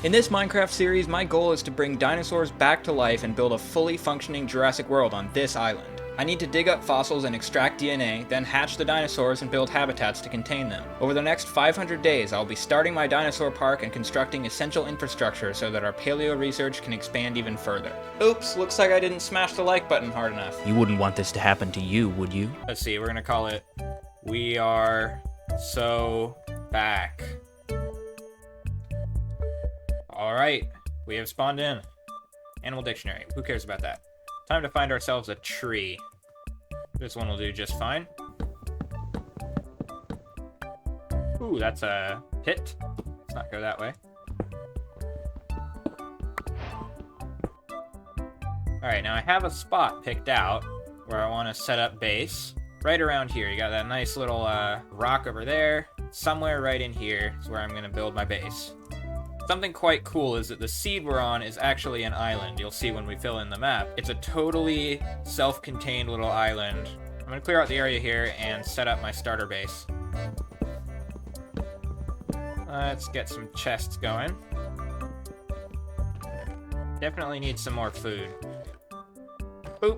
In this Minecraft series, my goal is to bring dinosaurs back to life and build a fully functioning Jurassic World on this island. I need to dig up fossils and extract DNA, then hatch the dinosaurs and build habitats to contain them. Over the next 500 days, I'll be starting my dinosaur park and constructing essential infrastructure so that our paleo research can expand even further. Oops, looks like I didn't smash the like button hard enough. You wouldn't want this to happen to you, would you? Let's see, we're gonna call it We Are So Back. Alright, we have spawned in. Animal dictionary, who cares about that? Time to find ourselves a tree. This one will do just fine. Ooh, that's a pit. Let's not go that way. Alright, now I have a spot picked out where I want to set up base. Right around here, you got that nice little rock over there. Somewhere right in here is where I'm going to build my base. Something quite cool is that the seed we're on is actually an island. You'll see when we fill in the map. It's a totally self-contained little island. I'm gonna clear out the area here and set up my starter base. Let's get some chests going. Definitely need some more food. Boop.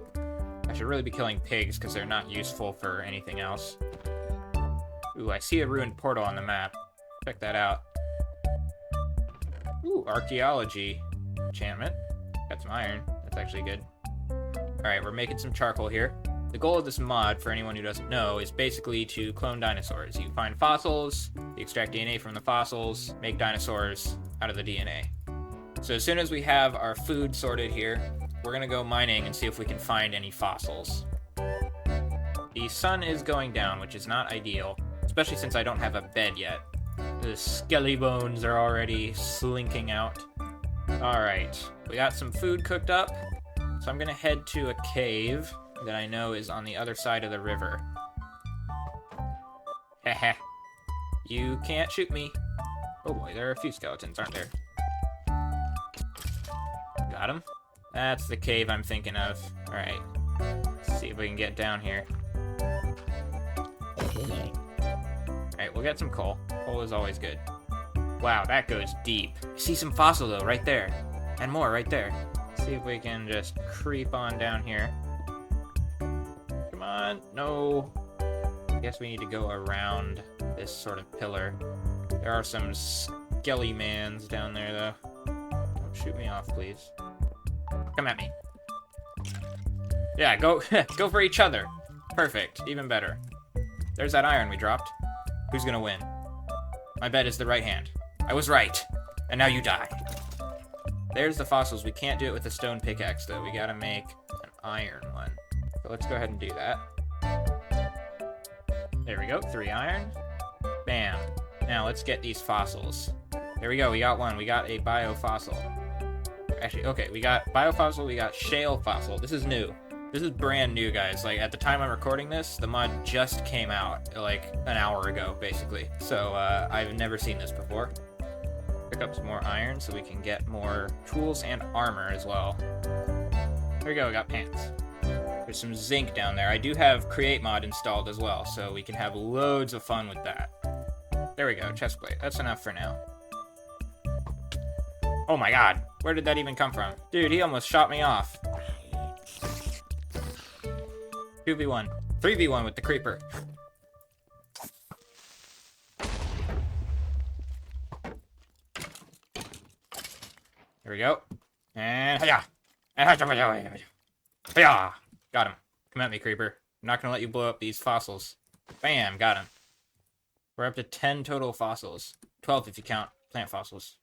I should really be killing pigs because they're not useful for anything else. Ooh, I see a ruined portal on the map. Check that out. Ooh, archaeology enchantment. Got some iron. That's actually good. Alright, we're making some charcoal here. The goal of this mod, for anyone who doesn't know, is basically to clone dinosaurs. You find fossils, you extract DNA from the fossils, make dinosaurs out of the DNA. So as soon as we have our food sorted here, we're gonna go mining and see if we can find any fossils. The sun is going down, which is not ideal, especially since I don't have a bed yet. The skelly bones are already slinking out. Alright, we got some food cooked up, so I'm gonna head to a cave that I know is on the other side of the river. Heh. You can't shoot me. Oh boy, there are a few skeletons, aren't there? Got him. That's the cave I'm thinking of. Alright, let's see if we can get down here. Alright, we'll get some coal. Coal is always good. Wow, that goes deep. I see some fossil though, right there. And more right there. Let's see if we can just creep on down here. Come on, no. I guess we need to go around this sort of pillar. There are some skelly mans down there though. Don't shoot me off, please. Come at me. Yeah, go go for each other. Perfect, even better. There's that iron we dropped. Who's gonna win? My bet is the right hand. I was right. And now you die. There's the fossils. We can't do it with a stone pickaxe, though. We gotta make an iron one. So let's go ahead and do that. There we go. 3 iron. Bam. Now let's get these fossils. There we go. We got one. We got a biofossil. Actually, okay. We got biofossil. We got shale fossil. This is new. This is brand new, guys. Like, at the time I'm recording this, the mod just came out, like, an hour ago, basically. So, I've never seen this before. Pick up some more iron so we can get more tools and armor as well. There we go, we got pants. There's some zinc down there. I do have create mod installed as well, so we can have loads of fun with that. There we go, chest plate. That's enough for now. Oh my god, where did that even come from? Dude, he almost shot me off. 2v1. 3v1 with the creeper. There we go. And hiya! Hiya! Got him. Come at me, creeper. I'm not gonna let you blow up these fossils. Bam! Got him. We're up to 10 total fossils. 12 if you count plant fossils.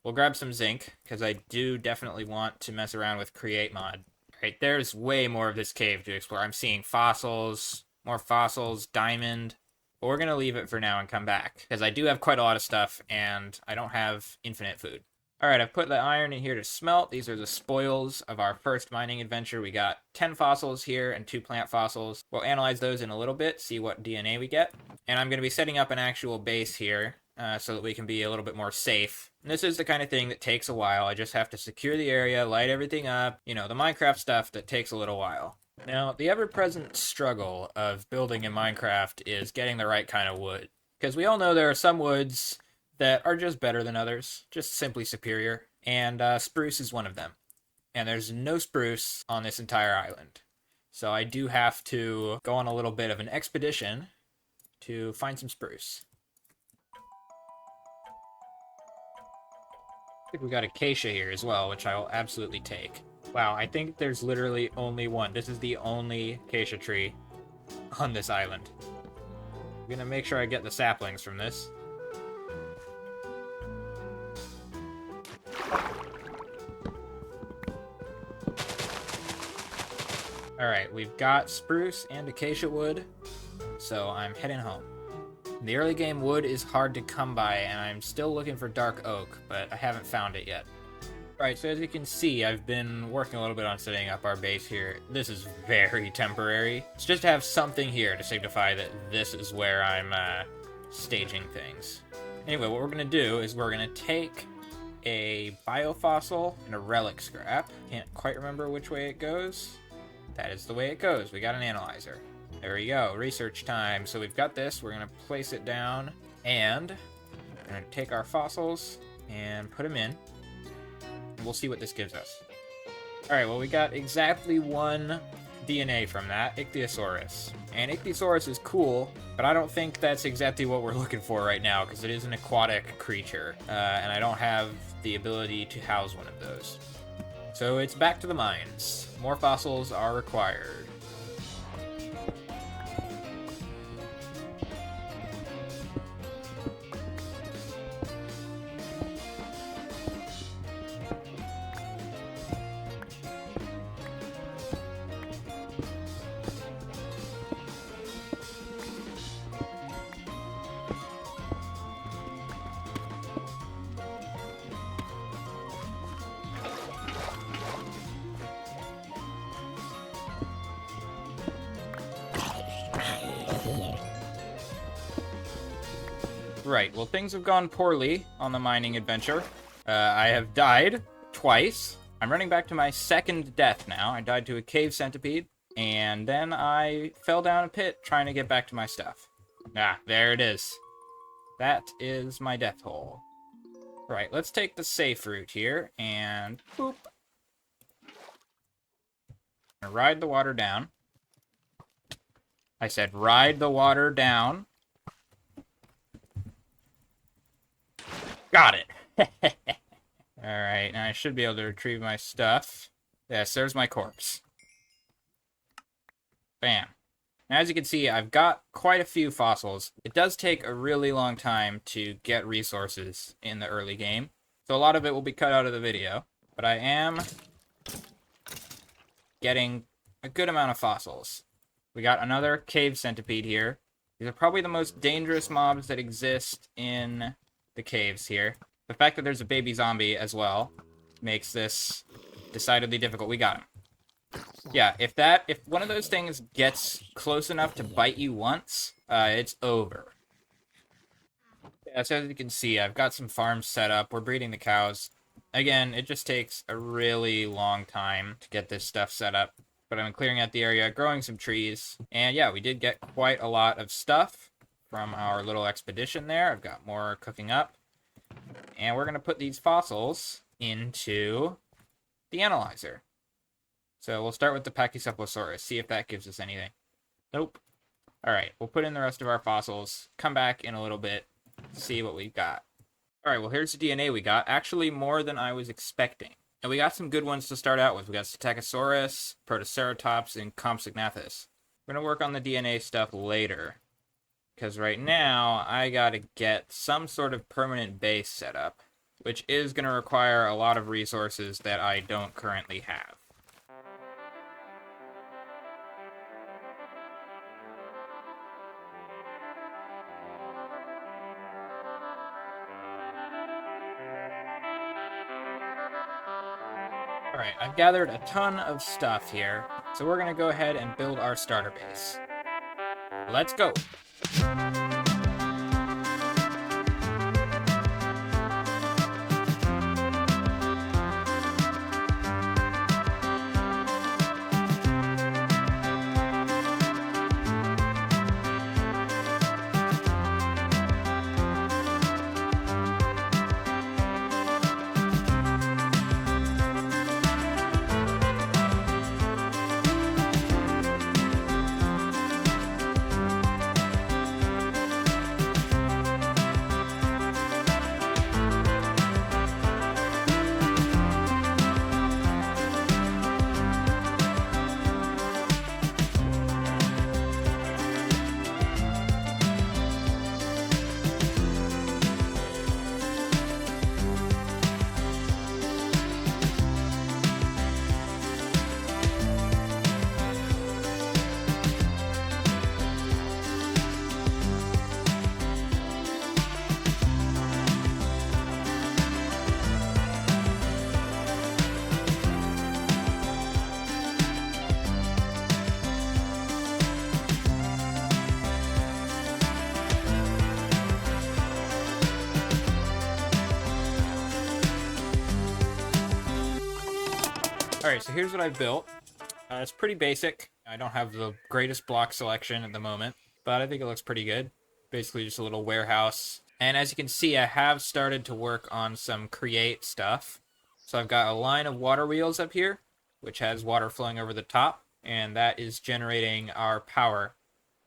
We'll grab some zinc, because I do definitely want to mess around with create mod. Right, there's way more of this cave to explore. I'm seeing fossils, more fossils, diamond. But we're going to leave it for now and come back, because I do have quite a lot of stuff, and I don't have infinite food. Alright, I've put the iron in here to smelt. These are the spoils of our first mining adventure. We got 10 fossils here and 2 plant fossils. We'll analyze those in a little bit, see what DNA we get. And I'm going to be setting up an actual base here, so that we can be a little bit more safe. And this is the kind of thing that takes a while. I just have to secure the area, light everything up, you know, the Minecraft stuff that takes a little while. Now, the ever-present struggle of building in Minecraft is getting the right kind of wood. Because we all know there are some woods that are just better than others, just simply superior, and spruce is one of them. And there's no spruce on this entire island. So I do have to go on a little bit of an expedition to find some spruce. I think we got acacia here as well, which I will absolutely take. Wow, I think there's literally only one. This is the only acacia tree on this island. I'm gonna make sure I get the saplings from this. Alright, we've got spruce and acacia wood, so I'm heading home. In the early game, wood is hard to come by, and I'm still looking for dark oak, but I haven't found it yet. Alright, so as you can see, I've been working a little bit on setting up our base here. This is very temporary. It's just to have something here to signify that this is where I'm staging things. Anyway, what we're going to do is we're going to take a biofossil and a relic scrap. Can't quite remember which way it goes. That is the way it goes. We got an analyzer. There we go. Research time. So we've got this. We're going to place it down. And we're going to take our fossils and put them in. And we'll see what this gives us. Alright, well, we got exactly one DNA from that, Ichthyosaurus. And Ichthyosaurus is cool, but I don't think that's exactly what we're looking for right now, because it is an aquatic creature, and I don't have the ability to house one of those. So it's back to the mines. More fossils are required. Right, well, things have gone poorly on the mining adventure. I have died twice. I'm running back to my second death now. I died to a cave centipede, and then I fell down a pit trying to get back to my stuff. Ah, there it is. That is my death hole. Right, let's take the safe route here, and boop. I'm gonna ride the water down. I said ride the water down. Got it. Alright, now I should be able to retrieve my stuff. Yes, there's my corpse. Bam. Now, as you can see, I've got quite a few fossils. It does take a really long time to get resources in the early game, so a lot of it will be cut out of the video. But I am getting a good amount of fossils. We got another cave centipede here. These are probably the most dangerous mobs that exist in the caves here. The fact that there's a baby zombie as well makes this decidedly difficult. We got him. Yeah, if one of those things gets close enough to bite you once, it's over. Yeah, so as you can see, I've got some farms set up. We're breeding the cows. Again, it just takes a really long time to get this stuff set up. But I'm clearing out the area, growing some trees. And yeah, we did get quite a lot of stuff from our little expedition there. I've got more cooking up. And we're going to put these fossils into the analyzer. So we'll start with the Pachycephalosaurus, see if that gives us anything. Nope. Alright, we'll put in the rest of our fossils, come back in a little bit, see what we've got. Alright, well, here's the DNA we got. Actually, more than I was expecting. And we got some good ones to start out with. We got Psittacosaurus, Protoceratops, and Compsognathus. We're going to work on the DNA stuff later. Because right now, I gotta get some sort of permanent base set up, which is going to require a lot of resources that I don't currently have. Alright, I've gathered a ton of stuff here, so we're going to go ahead and build our starter base. Let's go! Alright, so here's what I've built. It's pretty basic. I don't have the greatest block selection at the moment, but I think it looks pretty good. Basically just a little warehouse. And as you can see, I have started to work on some create stuff. So I've got a line of water wheels up here, which has water flowing over the top, and that is generating our power.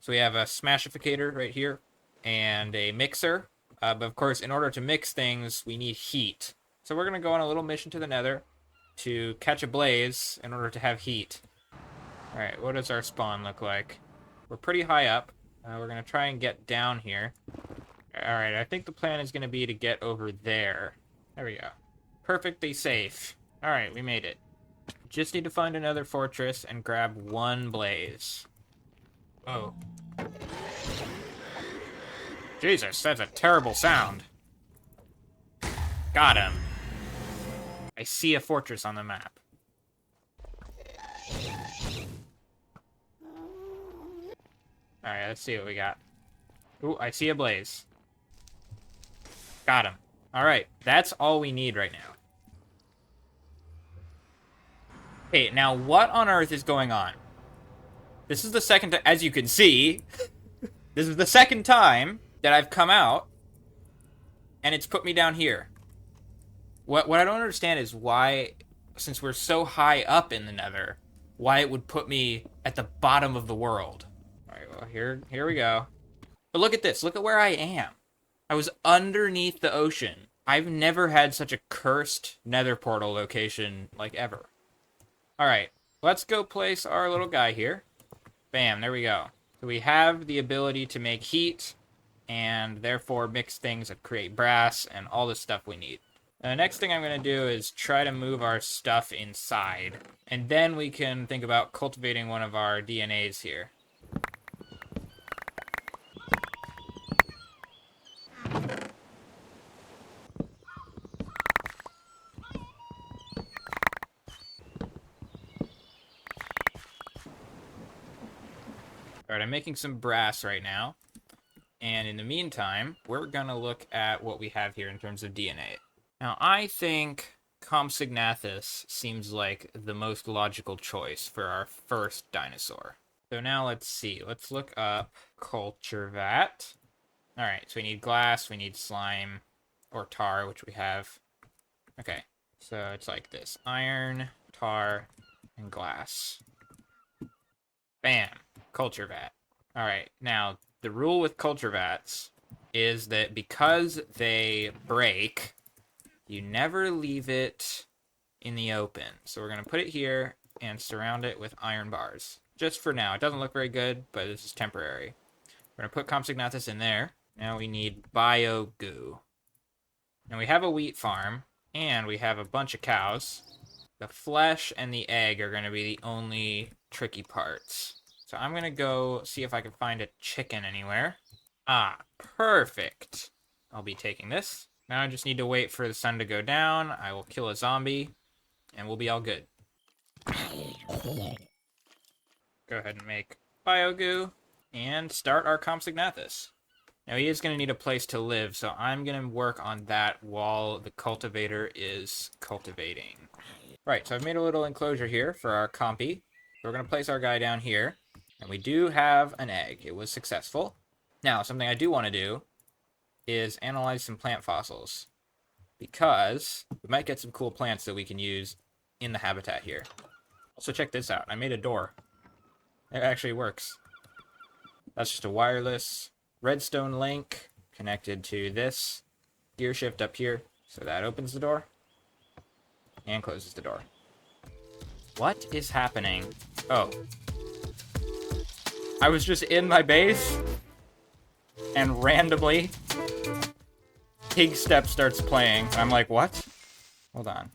So we have a smashificator right here, and a mixer. But of course, in order to mix things, we need heat. So we're going to go on a little mission to the nether to catch a blaze in order to have heat. Alright, what does our spawn look like? We're pretty high up. We're going to try and get down here. Alright, I think the plan is going to be to get over there. There we go. Perfectly safe. Alright, we made it. Just need to find another fortress and grab one blaze. Oh. Jesus, that's a terrible sound. Got him. I see a fortress on the map. Alright, let's see what we got. Ooh, I see a blaze. Got him. Alright, that's all we need right now. Okay, now what on earth is going on? This is the second time, as you can see, this is the second time that I've come out, and it's put me down here. What I don't understand is why, since we're so high up in the nether, why it would put me at the bottom of the world. Alright, well, here we go. But look at this. Look at where I am. I was underneath the ocean. I've never had such a cursed nether portal location, like, ever. Alright, let's go place our little guy here. Bam, there we go. So we have the ability to make heat, and therefore mix things and create brass, and all the stuff we need. The next thing I'm going to do is try to move our stuff inside. And then we can think about cultivating one of our DNAs here. Alright, I'm making some brass right now. And in the meantime, we're going to look at what we have here in terms of DNA. Now, I think Compsognathus seems like the most logical choice for our first dinosaur. So now let's see. Let's look up culture vat. Alright, so we need glass, we need slime, or tar, which we have. Okay, so it's like this. Iron, tar, and glass. Bam! Culture vat. Alright, now, the rule with culture vats is that because they break, you never leave it in the open. So we're going to put it here and surround it with iron bars. Just for now. It doesn't look very good, but this is temporary. We're going to put Compsognathus in there. Now we need bio goo. Now we have a wheat farm, and we have a bunch of cows. The flesh and the egg are going to be the only tricky parts. So I'm going to go see if I can find a chicken anywhere. Ah, perfect. I'll be taking this. Now I just need to wait for the sun to go down. I will kill a zombie, and we'll be all good. Go ahead and make biogoo, and start our Compsognathus. Now he is going to need a place to live, so I'm going to work on that while the cultivator is cultivating. Right, so I've made a little enclosure here for our compy. We're going to place our guy down here, and we do have an egg. It was successful. Now, something I do want to do is analyze some plant fossils, because we might get some cool plants that we can use in the habitat here. Also, check this out. I made a door. It actually works. That's just a wireless redstone link connected to this gear shift up here. So that opens the door and closes the door. What is happening? Oh. I was just in my base, and randomly Pig Step starts playing. I'm like, what? Hold on.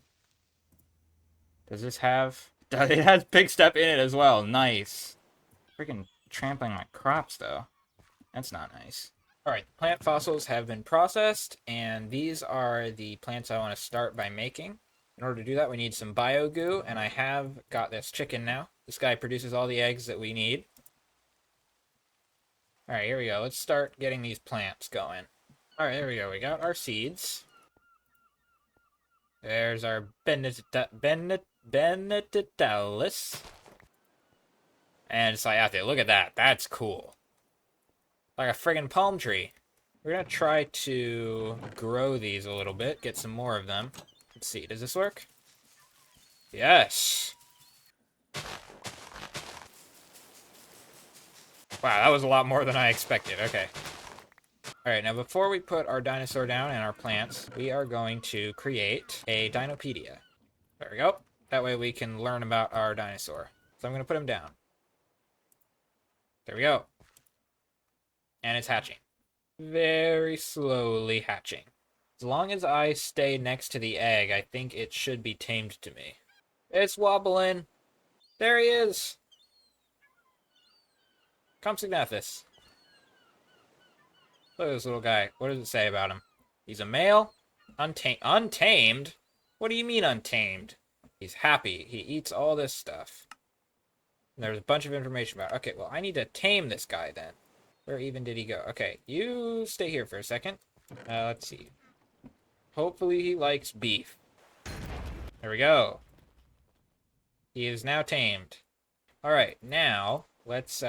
Does this have... It has Pig Step in it as well. Nice. Freaking trampling my crops, though. That's not nice. Alright, plant fossils have been processed, and these are the plants I want to start by making. In order to do that, we need some biogoo, and I have got this chicken now. This guy produces all the eggs that we need. Alright, here we go. Let's start getting these plants going. Alright, there we go. We got our seeds. There's our Benedictalis. And it's like out there. Look at that. That's cool. Like a friggin' palm tree. We're gonna try to grow these a little bit, get some more of them. Let's see, does this work? Yes! Wow, that was a lot more than I expected. Okay. Alright, now before we put our dinosaur down and our plants, we are going to create a Dinopedia. There we go. That way we can learn about our dinosaur. So I'm gonna put him down. There we go. And it's hatching. Very slowly hatching. As long as I stay next to the egg, I think it should be tamed to me. It's wobbling. There he is. Compsognathus. Look at this little guy. What does it say about him? He's a male? Untamed? What do you mean untamed? He's happy. He eats all this stuff. And there's a bunch of information about it. Okay, well, I need to tame this guy then. Where even did he go? Okay, you stay here for a second. Let's see. Hopefully he likes beef. There we go. He is now tamed. Alright, now let's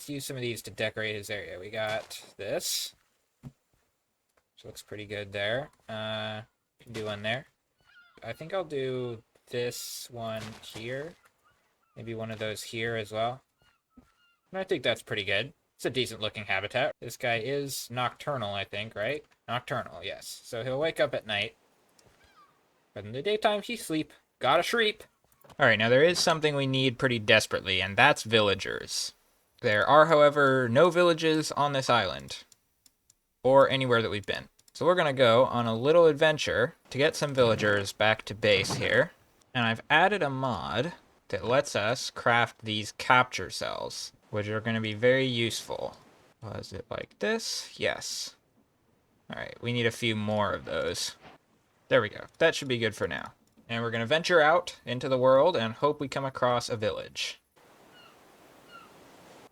use some of these to decorate his area. We got this. Which looks pretty good there. Can do one there. I think I'll do this one here. Maybe one of those here as well. And I think that's pretty good. It's a decent looking habitat. This guy is nocturnal, I think, right? Nocturnal, yes. So he'll wake up at night. But in the daytime, he sleep. Gotta shreep. Alright, now there is something we need pretty desperately, and that's villagers. There are, however, no villages on this island. Or anywhere that we've been. So we're gonna go on a little adventure to get some villagers back to base here. And I've added a mod that lets us craft these capture cells, which are going to be very useful. Was it like this? Yes. Alright, we need a few more of those. There we go. That should be good for now. And we're going to venture out into the world and hope we come across a village.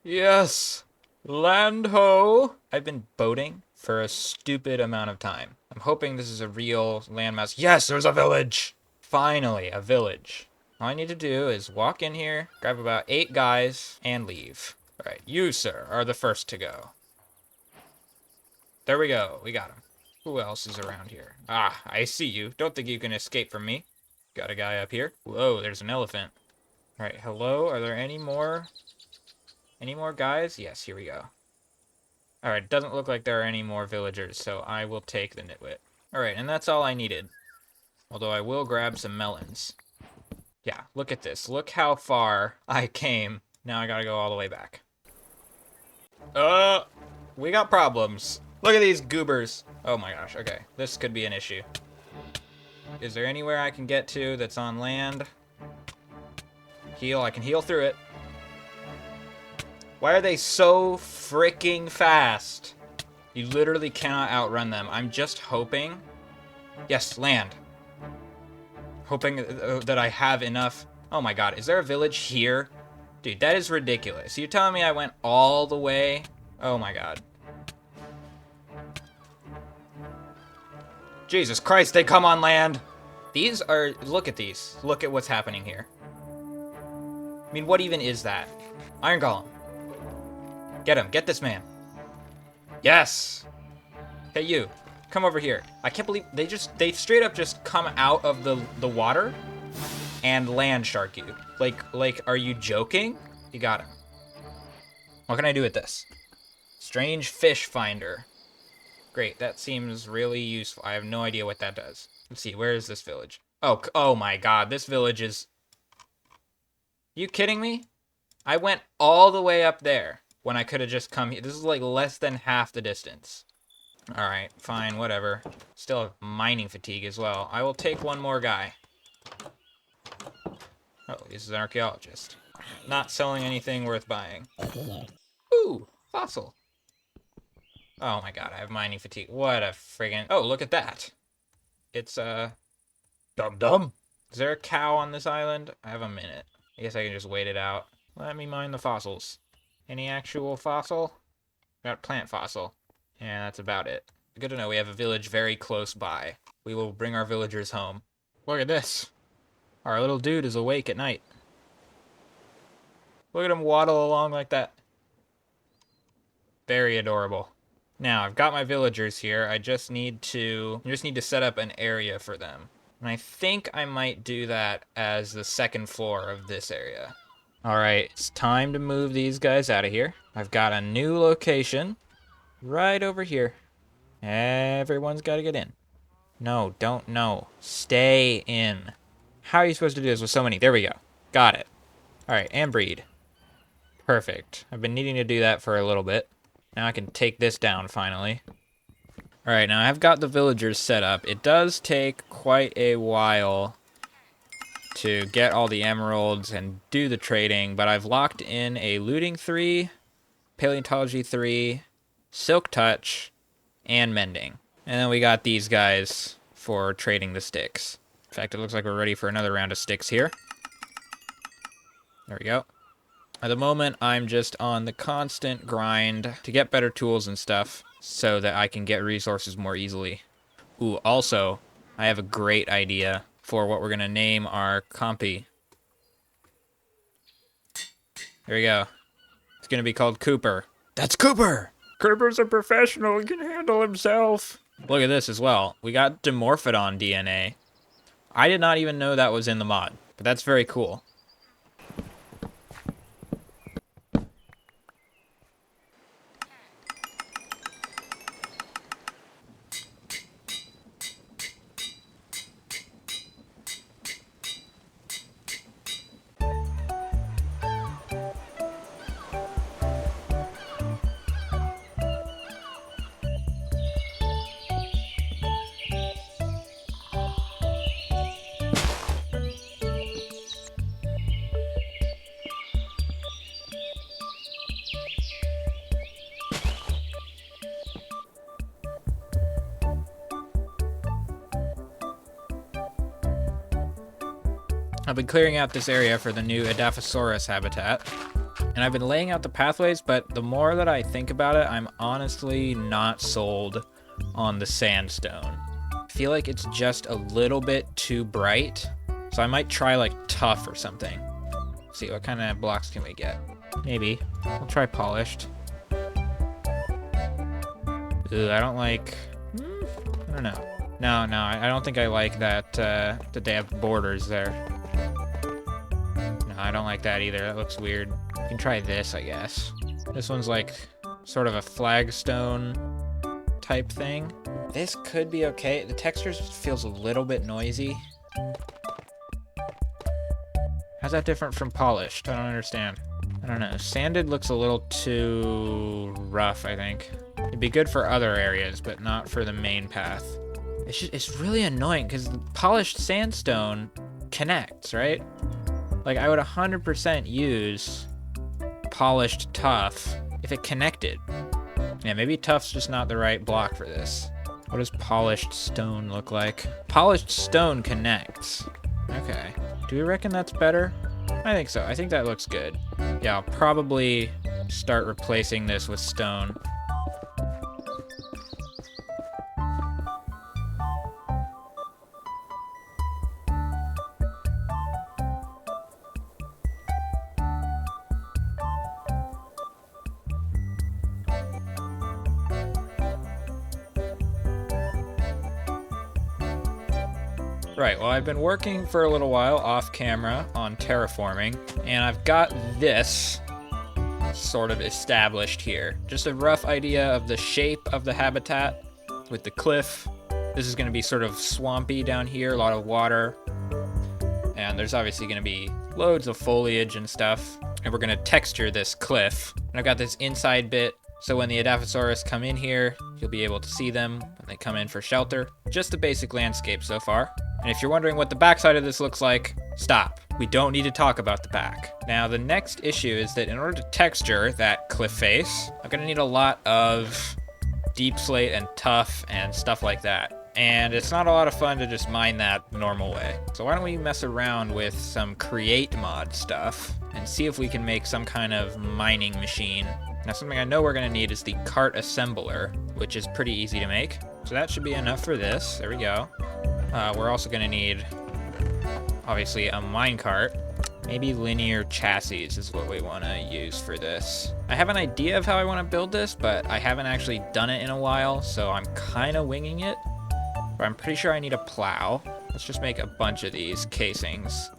Yes! Land ho! I've been boating for a stupid amount of time. I'm hoping this is a real landmass. Yes, there's a village! Finally, a village. All I need to do is walk in here, grab about 8 guys, and leave. All right, you, sir, are the first to go. There we go. We got him. Who else is around here? Ah, I see you. Don't think you can escape from me. Got a guy up here. Whoa, there's an elephant. All right, hello? Are there any more guys? Yes, here we go. All right, it doesn't look like there are any more villagers, so I will take the nitwit. All right, and that's all I needed. Although I will grab some melons. Yeah, look at this. Look how far I came. Now I gotta go all the way back. We got problems. Look at these goobers. Oh my gosh, okay. This could be an issue. Is there anywhere I can get to that's on land? Heal, I can heal through it. Why are they so freaking fast? You literally cannot outrun them. I'm just hoping. Yes, land. Hoping that I have enough. Oh my god, is there a village here? Dude, that is ridiculous. You're telling me I went all the way? Oh my god. Jesus Christ, they come on land! These are... Look at these. Look at what's happening here. I mean, what even is that? Iron Golem. Get him. Get this man. Yes! Hey, you. Come over here. I can't believe they straight up just come out of the water and land shark you. Like, are you joking? You got him. What can I do with this? Strange fish finder. Great, that seems really useful. I have no idea what that does. Let's see, where is this village? Oh my god, this village is... You kidding me? I went all the way up there when I could have just come here. This is like less than half the distance. Alright, fine, whatever. Still have mining fatigue as well. I will take one more guy. Oh, this is an archaeologist. Not selling anything worth buying. Ooh, fossil. Oh my god, I have mining fatigue. What a friggin... Oh, look at that. It's, Dum-dum. Is there a cow on this island? I have a minute. I guess I can just wait it out. Let me mine the fossils. Any actual fossil? Got plant fossil. Yeah, that's about it. Good to know we have a village very close by. We will bring our villagers home. Look at this. Our little dude is awake at night. Look at him waddle along like that. Very adorable. Now, I've got my villagers here. I just need to set up an area for them. And I think I might do that as the second floor of this area. All right, it's time to move these guys out of here. I've got a new location right over here. Everyone's got to get in. No, don't no. Stay in. How are you supposed to do this with so many? There we go. Got it. All right, and breed. Perfect. I've been needing to do that for a little bit. Now I can take this down finally. All right, now I've got the villagers set up. It does take quite a while to get all the emeralds and do the trading, but I've locked in a looting 3, paleontology 3, silk touch, and mending. And then we got these guys for trading the sticks. In fact, it looks like we're ready for another round of sticks here. There we go. At the moment, I'm just on the constant grind to get better tools and stuff so that I can get resources more easily. Ooh, also, I have a great idea for what we're going to name our compy. There we go. It's going to be called Cooper. That's Cooper! Cooper's a professional. He can handle himself. Look at this as well. We got Dimorphodon DNA. I did not even know that was in the mod, but that's very cool. I've been clearing out this area for the new Edaphosaurus habitat, and I've been laying out the pathways, but the more that I think about it, I'm honestly not sold on the sandstone. I feel like it's just a little bit too bright, so I might try like tough or something. See, what kind of blocks can we get? Maybe. We'll try polished. Ugh, I don't like... I don't know. No, I don't think I like that they have borders there. I don't like that either. That looks weird. You can try this, I guess. This one's like sort of a flagstone type thing. This could be okay. The texture feels a little bit noisy. How's that different from polished? I don't understand. I don't know. Sanded looks a little too rough, I think. It'd be good for other areas, but not for the main path. It's really annoying because the polished sandstone connects, right? Like, I would 100% use polished tough if it connected. Yeah, maybe tough's just not the right block for this. What does polished stone look like? Polished stone connects. Okay. Do we reckon that's better? I think so. I think that looks good. Yeah, I'll probably start replacing this with stone. Right, well, I've been working for a little while off camera on terraforming, and I've got this sort of established here. Just a rough idea of the shape of the habitat with the cliff. This is going to be sort of swampy down here, a lot of water, and there's obviously going to be loads of foliage and stuff, and we're going to texture this cliff. And I've got this inside bit, so when the Edaphosaurus come in here, you'll be able to see them when they come in for shelter. Just the basic landscape so far. And if you're wondering what the backside of this looks like, stop. We don't need to talk about the back. Now, the next issue is that in order to texture that cliff face, I'm gonna need a lot of deep slate and tough and stuff like that. And it's not a lot of fun to just mine that the normal way. So why don't we mess around with some create mod stuff and see if we can make some kind of mining machine. Now, something I know we're gonna need is the cart assembler, which is pretty easy to make. So that should be enough for this. There we go. We're also gonna need obviously a minecart. Maybe linear chassis is what we want to use for this. I have an idea of how I want to build this, but I haven't actually done it in a while, so I'm kind of winging it. But I'm pretty sure I need a plow. Let's just make a bunch of these casings.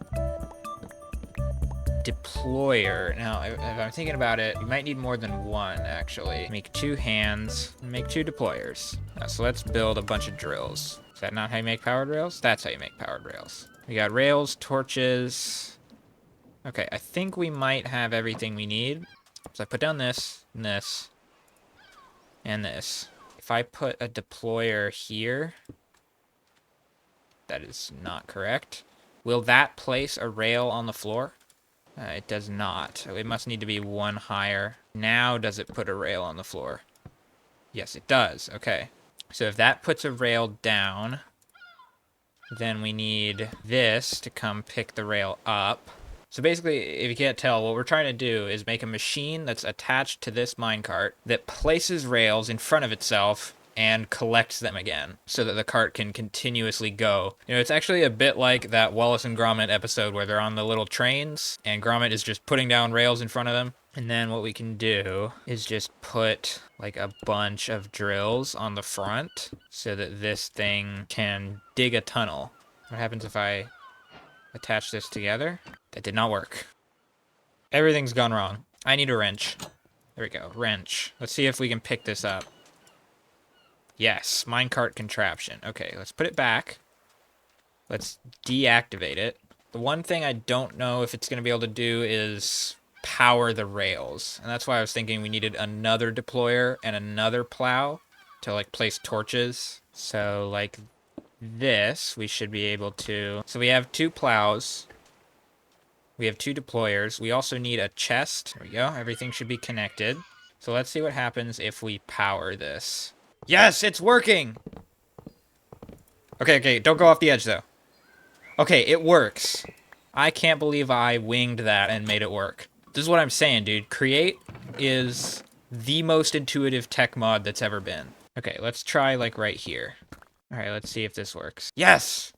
Deployer. Now, if I'm thinking about it, you might need more than one, actually. Make 2 hands, make 2 deployers. So let's build a bunch of drills. Is that not how you make powered rails? That's how you make powered rails. We got rails, torches. Okay, I think we might have everything we need. So I put down this, and this, and this. If I put a deployer here, that is not correct. Will that place a rail on the floor? It does not. It must need to be one higher. Now does it put a rail on the floor? Yes, it does. Okay. So if that puts a rail down, then we need this to come pick the rail up. So basically, if you can't tell, what we're trying to do is make a machine that's attached to this minecart that places rails in front of itself and collects them again so that the cart can continuously go. You know, it's actually a bit like that Wallace and Gromit episode where they're on the little trains and Gromit is just putting down rails in front of them. And then what we can do is just put like a bunch of drills on the front so that this thing can dig a tunnel. What happens if I attach this together? That did not work. Everything's gone wrong. I need a wrench. There we go, wrench. Let's see if we can pick this up. Yes, minecart contraption. Okay, let's put it back. Let's deactivate it. The one thing I don't know if it's going to be able to do is power the rails. And that's why I was thinking we needed another deployer and another plow to like place torches. So like this, we should be able to. So we have 2 plows. We have 2 deployers. We also need a chest. There we go. Everything should be connected. So let's see what happens if we power this. Yes, it's working! Okay, don't go off the edge, though. Okay, it works. I can't believe I winged that and made it work. This is what I'm saying, dude. Create is the most intuitive tech mod that's ever been. Okay, let's try, like, right here. Alright, let's see if this works. Yes!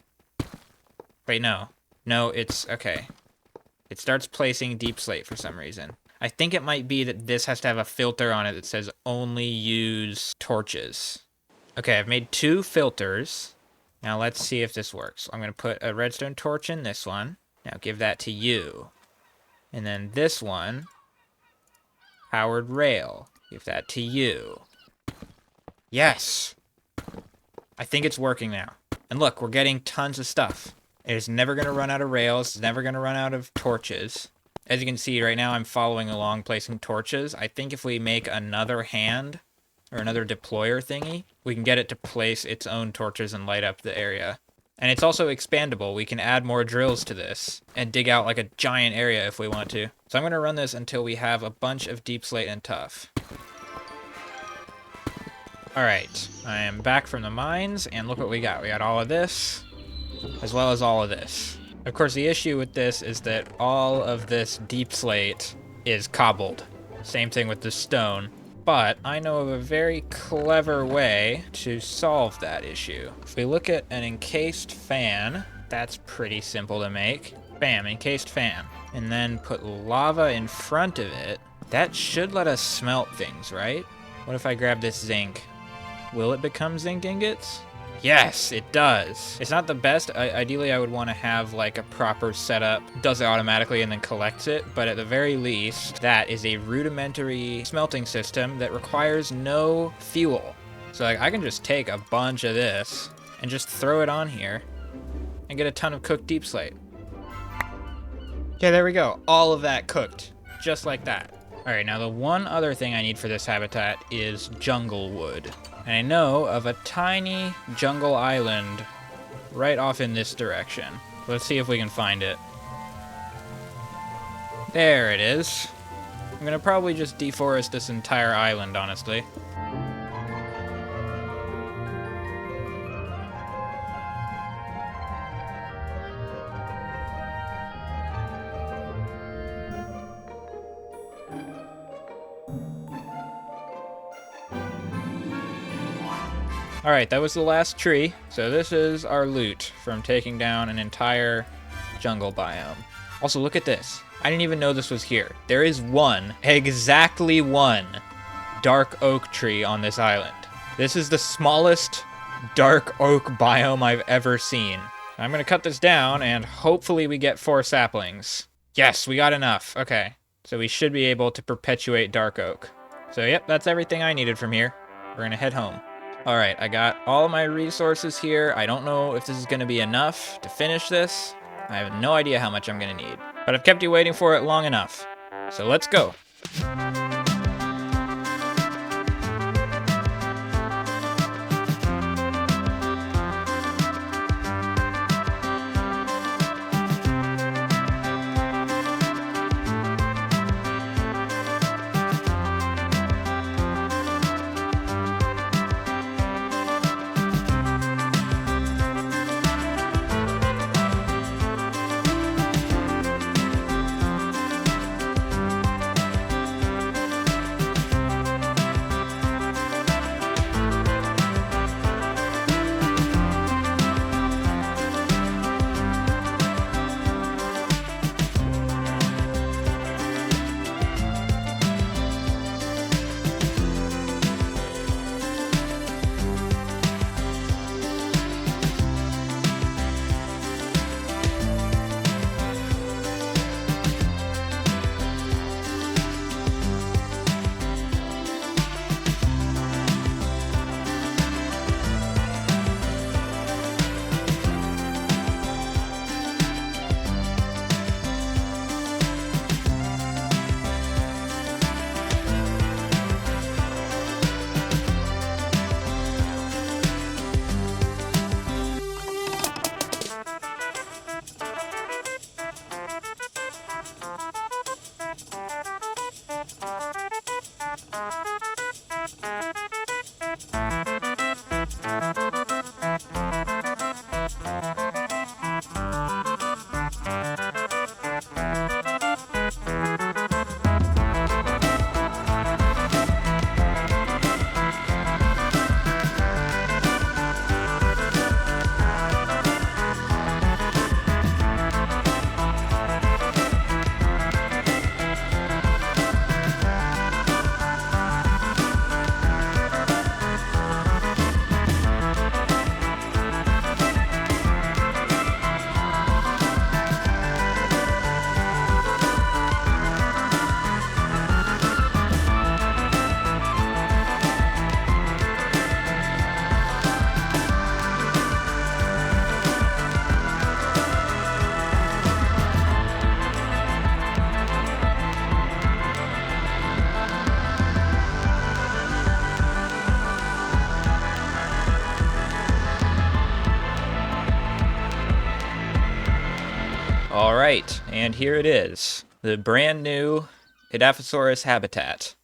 Wait, no. No, it's... okay. It starts placing deep slate for some reason. I think it might be that this has to have a filter on it that says only use torches. Okay, I've made 2 filters. Now let's see if this works. I'm going to put a redstone torch in this one. Now give that to you. And then this one, powered rail. Give that to you. Yes! I think it's working now. And look, we're getting tons of stuff. It's never going to run out of rails. It's never going to run out of torches. As you can see right now, I'm following along placing torches. I think if we make another hand or another deployer thingy, we can get it to place its own torches and light up the area. And it's also expandable. We can add more drills to this and dig out like a giant area if we want to. So I'm going to run this until we have a bunch of deep slate and tuff. Alright, I am back from the mines, and look what we got. We got all of this, as well as all of this. Of course, the issue with this is that all of this deep slate is cobbled. Same thing with the stone. But I know of a very clever way to solve that issue. If we look at an encased fan, that's pretty simple to make. Bam, encased fan. And then put lava in front of it. That should let us smelt things, right? What if I grab this zinc? Will it become zinc ingots? Yes, it does. It's not the best. Ideally, I would want to have like a proper setup. Does it automatically and then collects it. But at the very least, that is a rudimentary smelting system that requires no fuel. So like, I can just take a bunch of this and just throw it on here and get a ton of cooked deep slate. Okay, there we go. All of that cooked. Just like that. All right, now the one other thing I need for this habitat is jungle wood. And I know of a tiny jungle island right off in this direction. Let's see if we can find it. There it is. I'm gonna probably just deforest this entire island, honestly. Alright, that was the last tree. So this is our loot from taking down an entire jungle biome. Also, look at this. I didn't even know this was here. There is one, exactly one, dark oak tree on this island. This is the smallest dark oak biome I've ever seen. I'm gonna cut this down and hopefully we get 4 saplings. Yes, we got enough. Okay, so we should be able to perpetuate dark oak. So yep, that's everything I needed from here. We're gonna head home. All right, I got all my resources here. I don't know if this is gonna be enough to finish this. I have no idea how much I'm gonna need, but I've kept you waiting for it long enough. So let's go. All right, and here it is, the brand new Edaphosaurus habitat.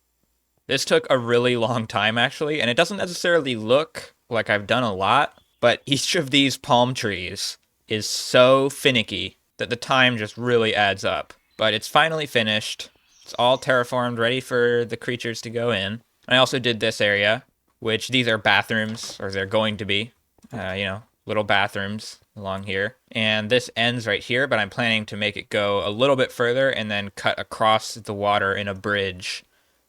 This took a really long time, actually, and it doesn't necessarily look like I've done a lot, but each of these palm trees is so finicky that the time just really adds up. But it's finally finished. It's all terraformed, ready for the creatures to go in. I also did this area, which these are bathrooms, or they're going to be, little bathrooms along here. And this ends right here, but I'm planning to make it go a little bit further and then cut across the water in a bridge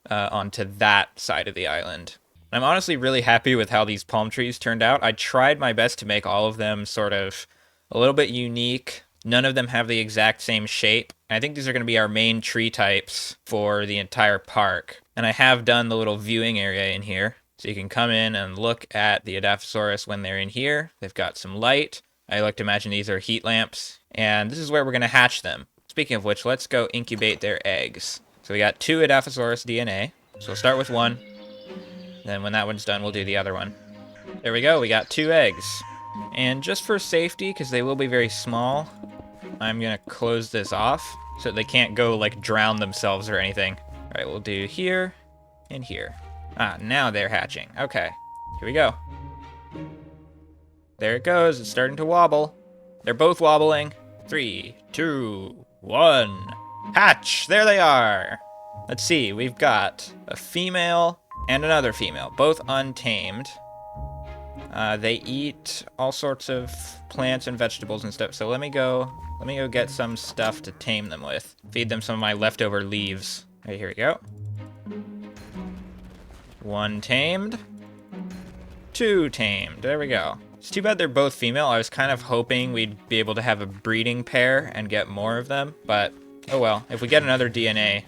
onto that side of the island. I'm honestly really happy with how these palm trees turned out. I tried my best to make all of them sort of a little bit unique. None of them have the exact same shape. I think these are going to be our main tree types for the entire park. And I have done the little viewing area in here. So you can come in and look at the Edaphosaurus when they're in here. They've got some light. I like to imagine these are heat lamps. And this is where we're going to hatch them. Speaking of which, let's go incubate their eggs. So we got 2 Edaphosaurus DNA. So we'll start with 1. Then when that one's done, we'll do the other one. There we go, we got 2 eggs. And just for safety, because they will be very small, I'm going to close this off so they can't go like drown themselves or anything. All right, we'll do here and here. Ah, now they're hatching. Okay, here we go. There it goes, it's starting to wobble. They're both wobbling. 3, 2, 1. Hatch! There they are! Let's see, we've got a female and another female, both untamed. They eat all sorts of plants and vegetables and stuff. So let me go get some stuff to tame them with. Feed them some of my leftover leaves. All right, here we go. 1 tamed. 2 tamed. There we go. It's too bad they're both female. I was kind of hoping we'd be able to have a breeding pair and get more of them, but oh well. If we get another DNA,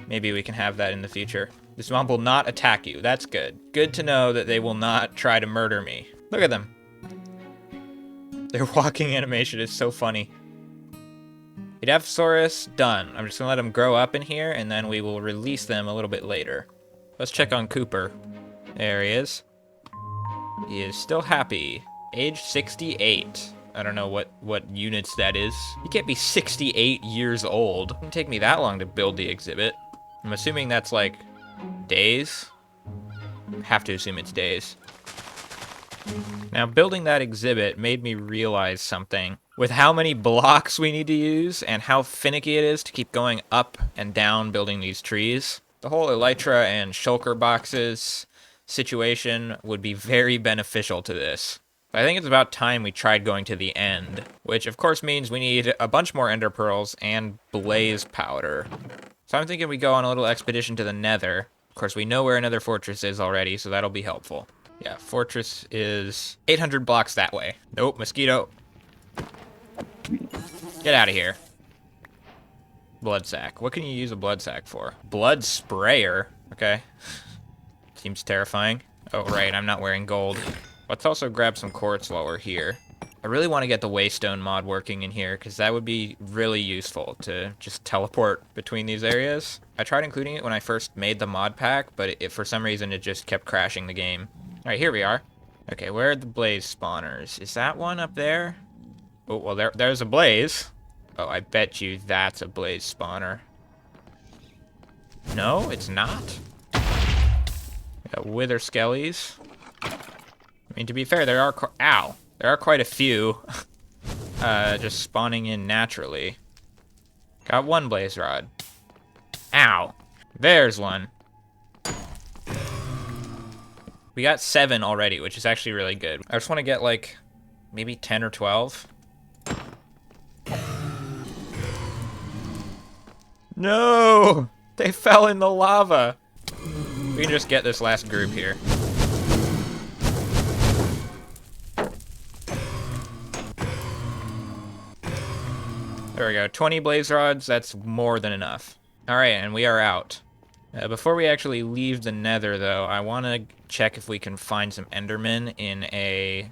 maybe we can have that in the future. This mob will not attack you. That's good. Good to know that they will not try to murder me. Look at them. Their walking animation is so funny. Edaphosaurus, done. I'm just gonna let them grow up in here, and then we will release them a little bit later. Let's check on Cooper. There he is. He is still happy. Age 68. I don't know what units that is. You can't be 68 years old. It didn't take me that long to build the exhibit. I'm assuming that's like days. Have to assume it's days. Now, building that exhibit made me realize something. With how many blocks we need to use and how finicky it is to keep going up and down building these trees, the whole elytra and shulker boxes situation would be very beneficial to this. I think it's about time we tried going to the end, which of course means we need a bunch more ender pearls and blaze powder. So I'm thinking we go on a little expedition to the nether. Of course, we know where another fortress is already, so that'll be helpful. Yeah, fortress is 800 blocks that way. Nope, mosquito. Get out of here. Blood sack. What can you use a blood sack for? Blood sprayer. Okay. Seems terrifying. Oh, right, I'm not wearing gold. Let's also grab some quartz while we're here. I really want to get the waystone mod working in here, because that would be really useful to just teleport between these areas. I tried including it when I first made the mod pack, but for some reason it just kept crashing the game. Alright, here we are. Okay, where are the blaze spawners? Is that one up there? Oh, well, there's a blaze. Oh, I bet you that's a blaze spawner. No, it's not. Got wither skellies. I mean, to be fair, there are quite a few just spawning in naturally. Got 1 blaze rod. Ow. There's one. We got 7 already, which is actually really good. I just want to get like maybe 10 or 12. No! They fell in the lava. We can just get this last group here. There we go, 20 blaze rods, that's more than enough. Alright, and we are out. Before we actually leave the nether, though, I want to check if we can find some endermen in a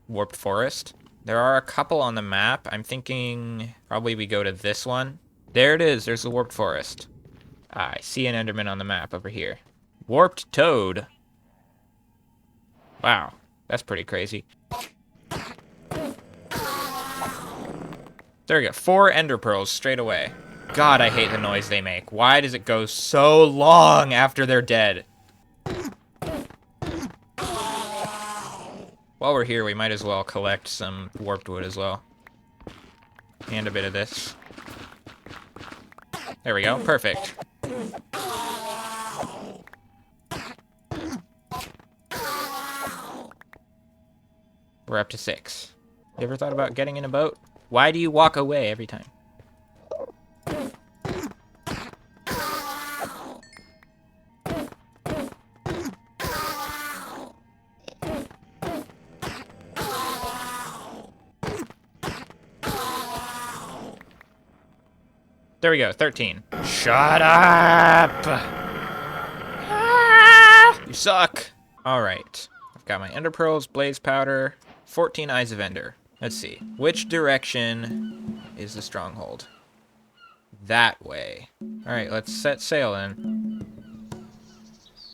warped forest. There are a couple on the map. I'm thinking probably we go to this one. There it is, there's the warped forest. I see an enderman on the map over here. Warped toad. Wow, that's pretty crazy. There we go, 4 ender pearls straight away. God, I hate the noise they make. Why does it go so long after they're dead? While we're here, we might as well collect some warped wood as well. And a bit of this. There we go, perfect. We're up to 6. You ever thought about getting in a boat? Why do you walk away every time? There we go, 13. Shut up! Ah! You suck! Alright. I've got my ender pearls, blaze powder, 14 eyes of ender. Let's see. Which direction is the stronghold? That way. Alright, let's set sail then.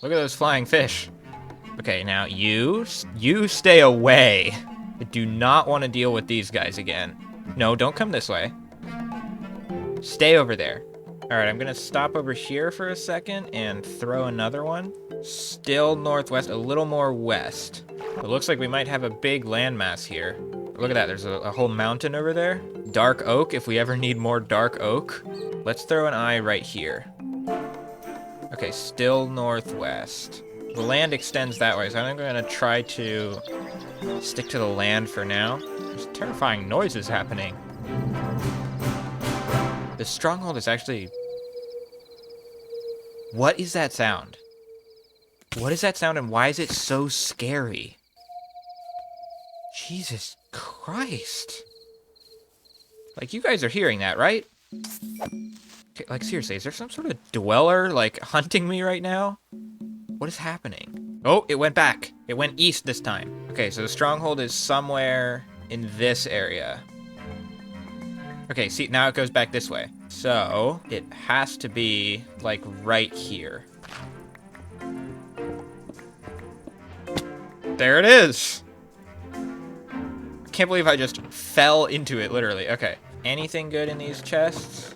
Look at those flying fish. Okay, now you stay away. I do not want to deal with these guys again. No, don't come this way. Stay over there. Alright, I'm gonna stop over here for a second and throw another one. Still northwest, a little more west. It looks like we might have a big landmass here. Look at that, there's a whole mountain over there. Dark oak, if we ever need more dark oak. Let's throw an eye right here. Okay, still northwest. The land extends that way, so I'm gonna try to Stick to the land for now. There's terrifying noises happening. The stronghold is actually... What is that sound? What is that sound and why is it so scary? Jesus Christ. Like, you guys are hearing that, right? Okay, like, seriously, is there some sort of dweller, like, hunting me right now? What is happening? Oh, it went back. It went east this time. Okay, so the stronghold is somewhere in this area. Okay, see, now it goes back this way. So, it has to be, like, right here. There it is! I can't believe I just fell into it, literally. Okay, anything good in these chests?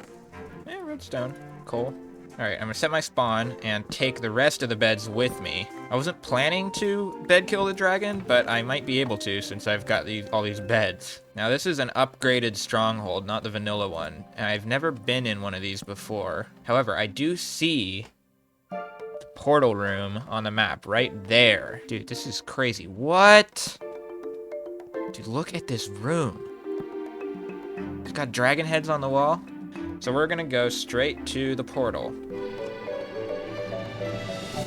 Yeah, redstone. Coal. Alright, I'm gonna set my spawn and take the rest of the beds with me. I wasn't planning to bed kill the dragon, but I might be able to since I've got all these beds. Now this is an upgraded stronghold, not the vanilla one, and I've never been in one of these before. However, I do see the portal room on the map right there. Dude, this is crazy. What? Dude, look at this room. It's got dragon heads on the wall. So we're gonna go straight to the portal.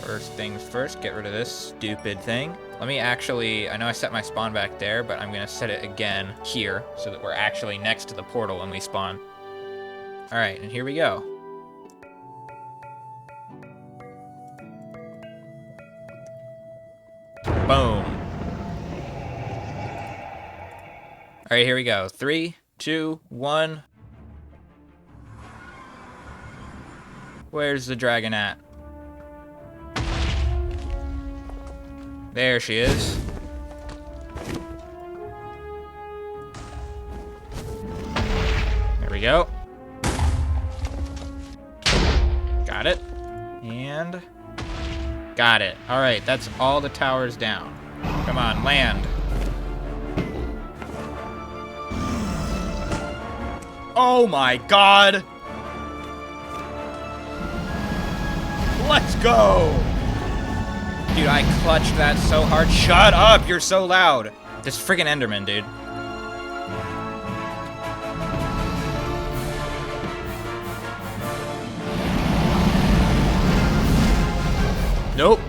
First things first, get rid of this stupid thing. Let me actually, I know I set my spawn back there, but I'm gonna set it again here so that we're actually next to the portal when we spawn. All right, and here we go. Boom. All right, here we go. 3, 2, 1. Where's the dragon at? There she is. There we go. Got it. And got it. All right, that's all the towers down. Come on, land. Oh my God. Let's go! Dude, I clutched that so hard. Shut up! You're so loud! This friggin' Enderman, dude. Nope.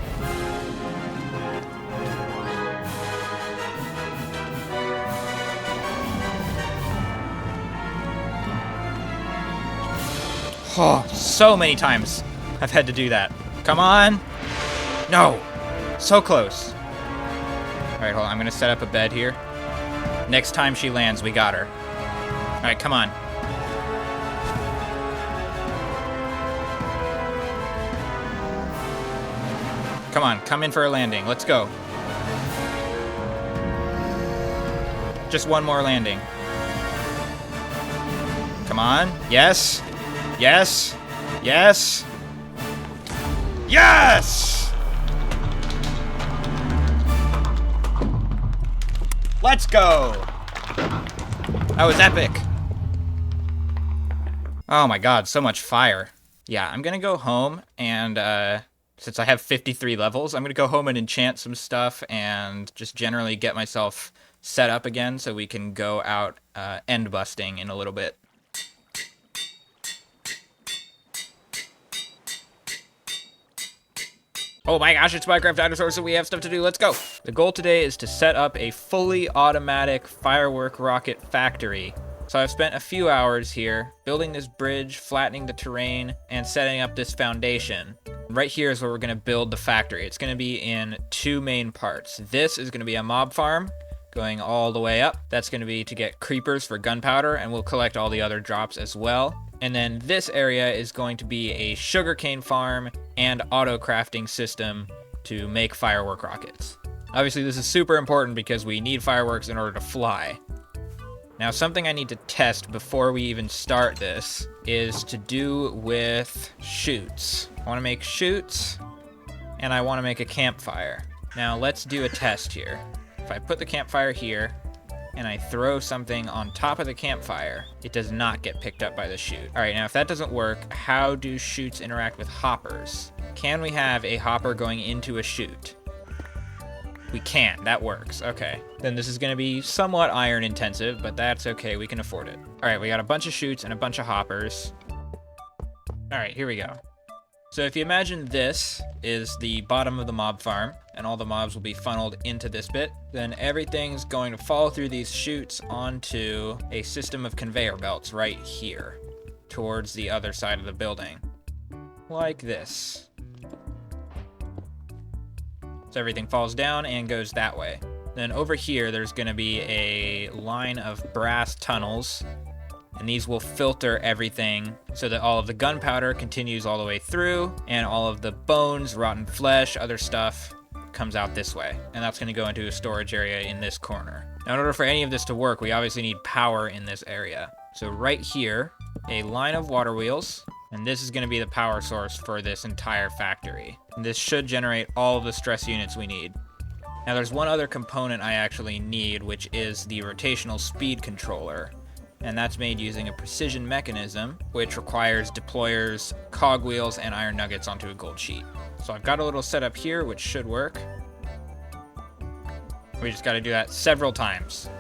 Oh, so many times I've had to do that. Come on. No. So close. All right, hold on. I'm going to set up a bed here. Next time she lands, we got her. All right, come on. Come on, come in for a landing. Let's go. Just one more landing. Come on. Yes. Yes. Yes. Yes! Let's go! That was epic. Oh my God, so much fire. Yeah, I'm gonna go home and, since I have 53 levels, I'm gonna go home and enchant some stuff and just generally get myself set up again so we can go out end busting in a little bit. Oh my gosh, it's Minecraft Dinosaurs, so we have stuff to do. Let's go. The goal today is to set up a fully automatic firework rocket factory. So I've spent a few hours here building this bridge, flattening the terrain, and setting up this foundation. Right here is where we're going to build the factory. It's going to be in 2 main parts. This is going to be a mob farm going all the way up. That's going to be to get creepers for gunpowder, and we'll collect all the other drops as well. And then this area is going to be a sugarcane farm and auto crafting system to make firework rockets. Obviously, this is super important because we need fireworks in order to fly. Now, something I need to test before we even start this is to do with chutes. I want to make chutes, and I want to make a campfire. Now, let's do a test here. If I put the campfire here, and I throw something on top of the campfire, it does not get picked up by the chute. All right, now if that doesn't work, how do chutes interact with hoppers? Can we have a hopper going into a chute? We can. That works. Okay. Then this is going to be somewhat iron intensive, but that's okay. We can afford it. All right, we got a bunch of chutes and a bunch of hoppers. All right, here we go. So if you imagine this is the bottom of the mob farm, and all the mobs will be funneled into this bit, then everything's going to fall through these chutes onto a system of conveyor belts right here, towards the other side of the building. Like this. So everything falls down and goes that way. Then over here, there's going to be a line of brass tunnels, and these will filter everything so that all of the gunpowder continues all the way through, and all of the bones, rotten flesh, other stuff comes out this way. And that's going to go into a storage area in this corner. Now, in order for any of this to work, we obviously need power in this area. So right here, a line of water wheels, and this is going to be the power source for this entire factory. And this should generate all of the stress units we need. Now there's one other component I actually need, which is the rotational speed controller. And that's made using a precision mechanism, which requires deployers, cogwheels, and iron nuggets onto a gold sheet. So I've got a little setup here, which should work. We just got to do that several times.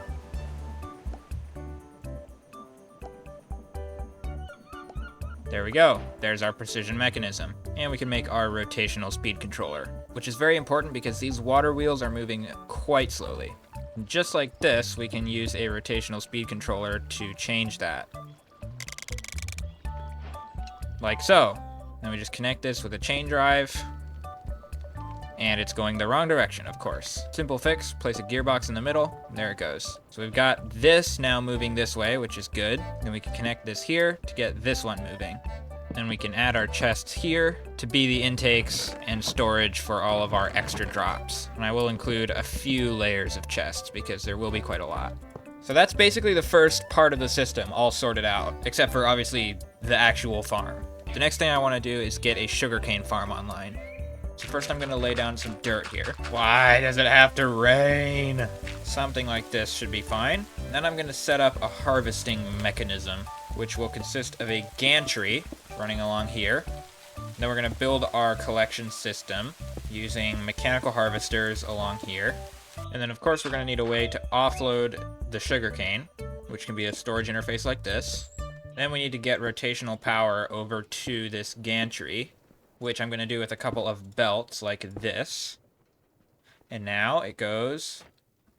There we go. There's our precision mechanism. And we can make our rotational speed controller, which is very important because these water wheels are moving quite slowly. And just like this, we can use a rotational speed controller to change that. Like so. Then we just connect this with a chain drive. And it's going the wrong direction, of course. Simple fix, place a gearbox in the middle, and there it goes. So we've got this now moving this way, which is good. Then we can connect this here to get this one moving. Then we can add our chests here to be the intakes and storage for all of our extra drops. And I will include a few layers of chests because there will be quite a lot. So that's basically the first part of the system all sorted out, except for obviously the actual farm. The next thing I want to do is get a sugarcane farm online. So first I'm going to lay down some dirt here. Why does it have to rain? Something like this should be fine. Then I'm going to set up a harvesting mechanism, which will consist of a gantry running along here. Then we're going to build our collection system using mechanical harvesters along here. And then of course we're going to need a way to offload the sugarcane, which can be a storage interface like this. Then we need to get rotational power over to this gantry, which I'm going to do with a couple of belts like this. And now it goes.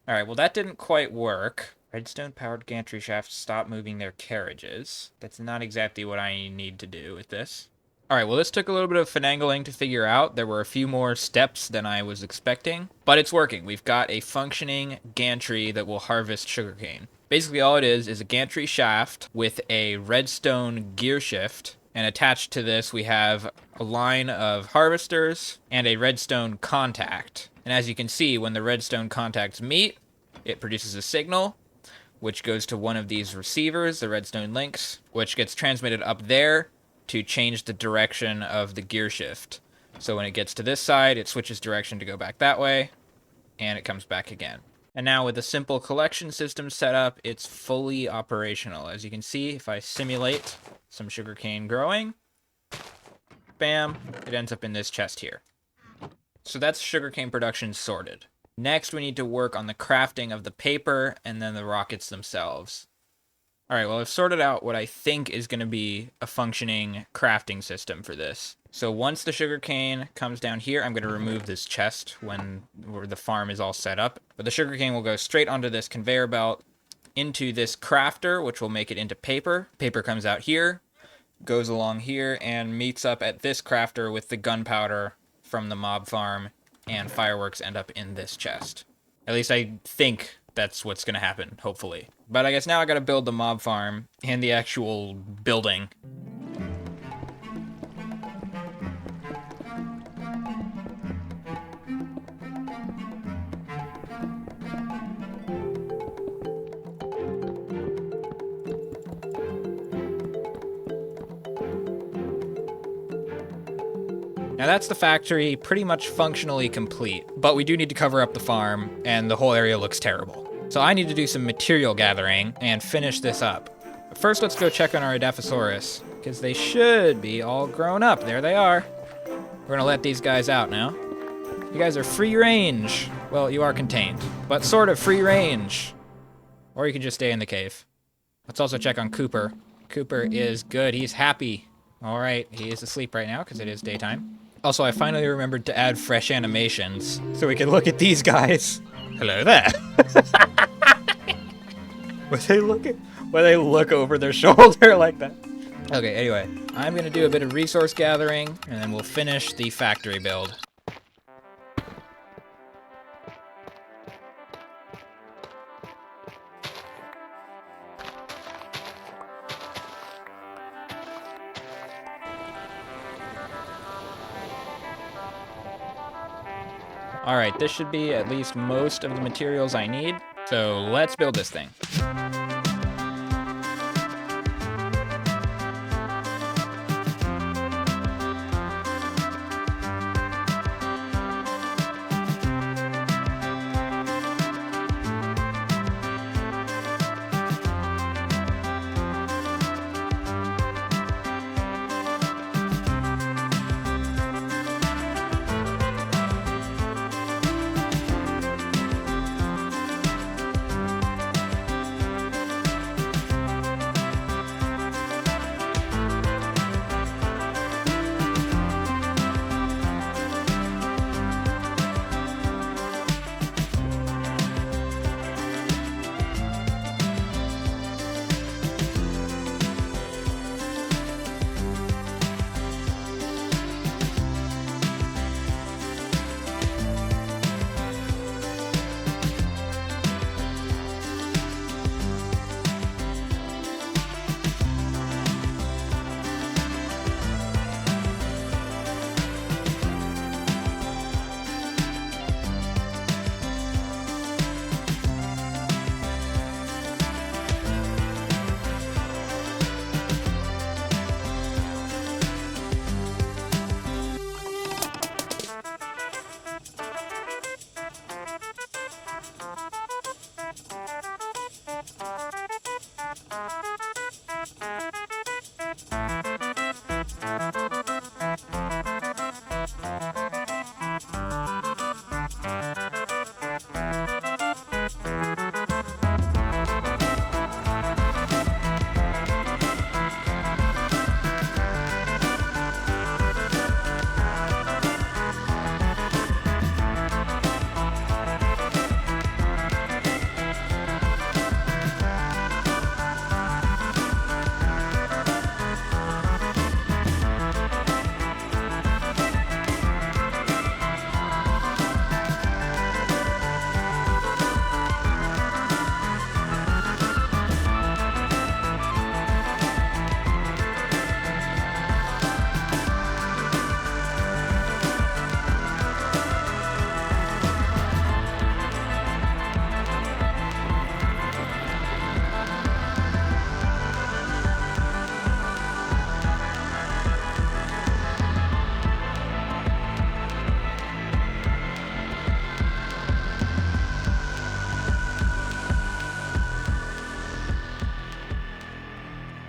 All right, well that didn't quite work. Redstone-powered gantry shafts stop moving their carriages. That's not exactly what I need to do with this. All right, well this took a little bit of finagling to figure out. There were a few more steps than I was expecting, but it's working. We've got a functioning gantry that will harvest sugarcane. Basically all it is a gantry shaft with a redstone gear shift. And attached to this, we have a line of harvesters and a redstone contact. And as you can see, when the redstone contacts meet, it produces a signal, which goes to one of these receivers, the redstone links, which gets transmitted up there to change the direction of the gear shift. So when it gets to this side, it switches direction to go back that way, and it comes back again. And now with a simple collection system set up, it's fully operational. As you can see, if I simulate some sugarcane growing, bam, it ends up in this chest here. So that's sugarcane production sorted. Next, we need to work on the crafting of the paper and then the rockets themselves. All right, well, I've sorted out what I think is going to be a functioning crafting system for this. So once the sugarcane comes down here, I'm going to remove this chest where the farm is all set up. But the sugarcane will go straight onto this conveyor belt into this crafter, which will make it into paper. Paper comes out here, goes along here, and meets up at this crafter with the gunpowder from the mob farm, and fireworks end up in this chest. At least I think that's what's going to happen, hopefully. But I guess now I got to build the mob farm and the actual building. Now that's the factory pretty much functionally complete, but we do need to cover up the farm, and the whole area looks terrible. So I need to do some material gathering and finish this up. But first let's go check on our Edaphosaurus, because they should be all grown up. There they are. We're gonna let these guys out now. You guys are free range. Well, you are contained, but sort of free range. Or you can just stay in the cave. Let's also check on Cooper. Cooper is good. He's happy. All right, he is asleep right now because it is daytime. Also, I finally remembered to add fresh animations so we can look at these guys. Hello there. When they look over their shoulder like that. Okay, anyway, I'm gonna do a bit of resource gathering, and then we'll finish the factory build. All right, this should be at least most of the materials I need, so let's build this thing.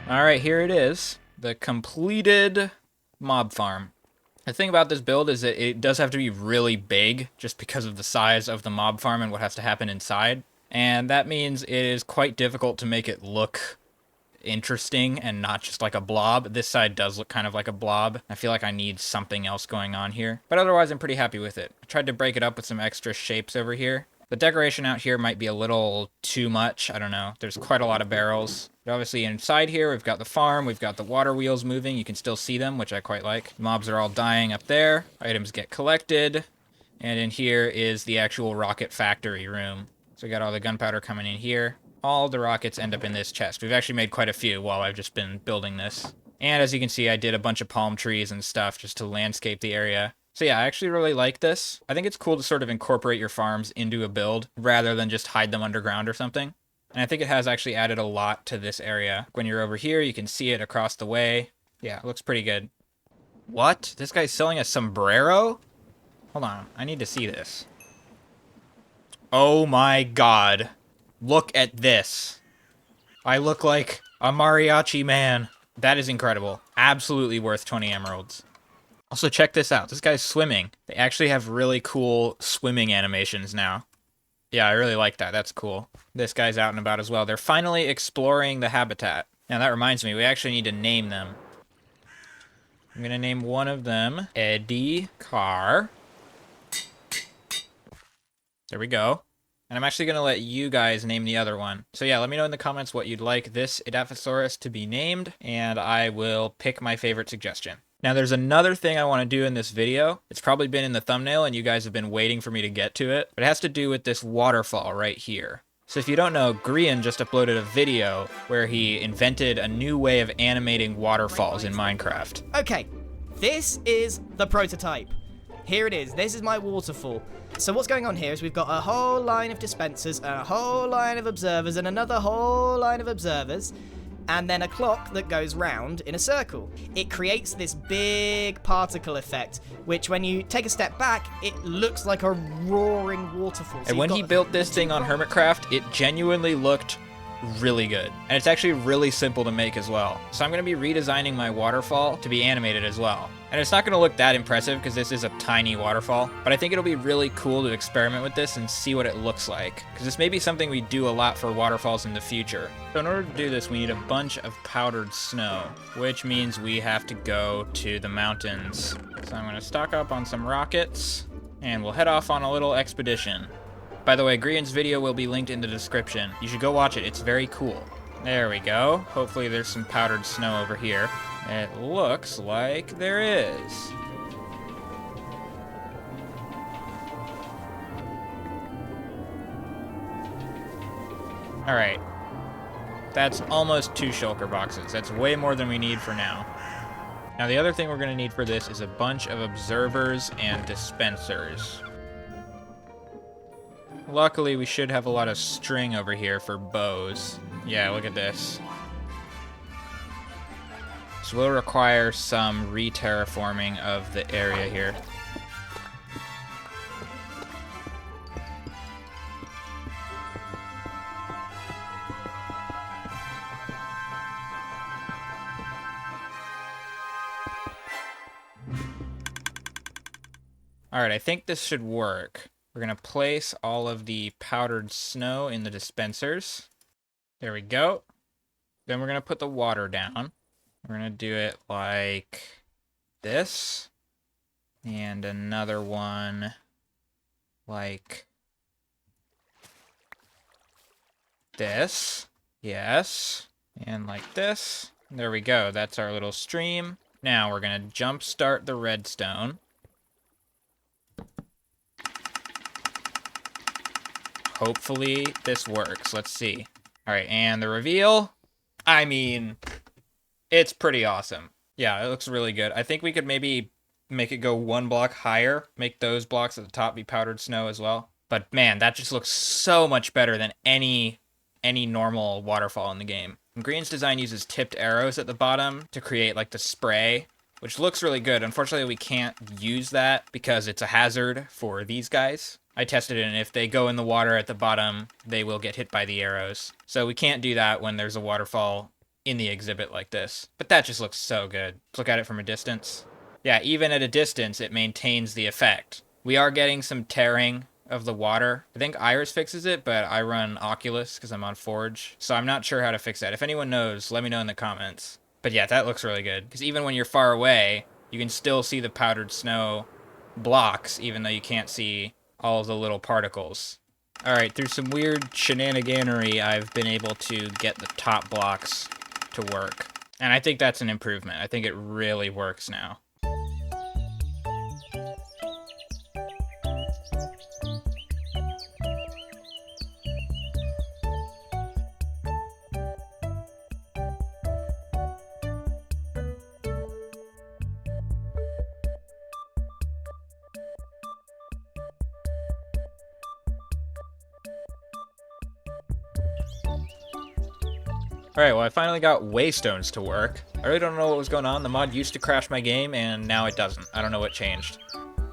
All right, here it is, the completed mob farm. The thing about this build is that it does have to be really big just because of the size of the mob farm and what has to happen inside. And that means it is quite difficult to make it look interesting and not just like a blob. This side does look kind of like a blob. I feel like I need something else going on here. But otherwise, I'm pretty happy with it. I tried to break it up with some extra shapes over here. The decoration out here might be a little too much. I don't know. There's quite a lot of barrels. But obviously inside here, we've got the farm. We've got the water wheels moving. You can still see them, which I quite like. Mobs are all dying up there. Items get collected. And in here is the actual rocket factory room. So we got all the gunpowder coming in here. All the rockets end up in this chest. We've actually made quite a few while I've just been building this. And as you can see, I did a bunch of palm trees and stuff just to landscape the area. So yeah, I actually really like this. I think it's cool to sort of incorporate your farms into a build rather than just hide them underground or something. And I think it has actually added a lot to this area. When you're over here, you can see it across the way. Yeah, it looks pretty good. What? This guy's selling a sombrero? Hold on, I need to see this. Oh my god. Look at this. I look like a mariachi man. That is incredible. Absolutely worth 20 emeralds. Also, check this out. This guy's swimming. They actually have really cool swimming animations now. Yeah, I really like that. That's cool. This guy's out and about as well. They're finally exploring the habitat. Now, that reminds me, we actually need to name them. I'm going to name one of them Eddie Carr. There we go. And I'm actually going to let you guys name the other one. So yeah, let me know in the comments what you'd like this Edaphosaurus to be named, and I will pick my favorite suggestion. Now there's another thing I want to do in this video. It's probably been in the thumbnail and you guys have been waiting for me to get to it, but it has to do with this waterfall right here. So if you don't know, Grian just uploaded a video where he invented a new way of animating waterfalls in Minecraft. Okay, this is the prototype. Here it is. This is my waterfall. So what's going on here is we've got a whole line of dispensers, and a whole line of observers, and another whole line of observers, and then a clock that goes round in a circle. It creates this big particle effect, which when you take a step back, it looks like a roaring waterfall. So and when he built this thing on Hermitcraft, it genuinely looked really good. And it's actually really simple to make as well. So I'm going to be redesigning my waterfall to be animated as well. And it's not going to look that impressive because this is a tiny waterfall, but I think it'll be really cool to experiment with this and see what it looks like. Because this may be something we do a lot for waterfalls in the future. So in order to do this, we need a bunch of powdered snow, which means we have to go to the mountains. So I'm going to stock up on some rockets and we'll head off on a little expedition. By the way, Grian's video will be linked in the description. You should go watch it. It's very cool. There we go. Hopefully there's some powdered snow over here. It looks like there is. All right. That's almost 2 shulker boxes. That's way more than we need for now. Now the other thing we're going to need for this is a bunch of observers and dispensers. Luckily, we should have a lot of string over here for bows. Yeah, look at this. So we'll require some re-terraforming of the area here. Alright, I think this should work. We're going to place all of the powdered snow in the dispensers. There we go. Then we're going to put the water down. We're going to do it like this. And another one like this. Yes. And like this. There we go. That's our little stream. Now we're going to jump start the redstone. Hopefully this works. Let's see. All right, and the reveal. I mean, it's pretty awesome. Yeah, it looks really good. I think we could maybe make it go 1 block higher. Make those blocks at the top be powdered snow as well. But man, that just looks so much better than any normal waterfall in the game. And Grian's design uses tipped arrows at the bottom to create like the spray, which looks really good. Unfortunately, we can't use that because it's a hazard for these guys. I tested it, and if they go in the water at the bottom, they will get hit by the arrows. So we can't do that when there's a waterfall in the exhibit like this. But that just looks so good. Let's look at it from a distance. Yeah, even at a distance, it maintains the effect. We are getting some tearing of the water. I think Iris fixes it, but I run Oculus because I'm on Forge. So I'm not sure how to fix that. If anyone knows, let me know in the comments. But yeah, that looks really good. Because even when you're far away, you can still see the powdered snow blocks, even though you can't see all of the little particles. Alright, through some weird shenaniganery, I've been able to get the top blocks to work. And I think that's an improvement. I think it really works now. Alright, well I finally got waystones to work. I really don't know what was going on. The mod used to crash my game, and now it doesn't. I don't know what changed.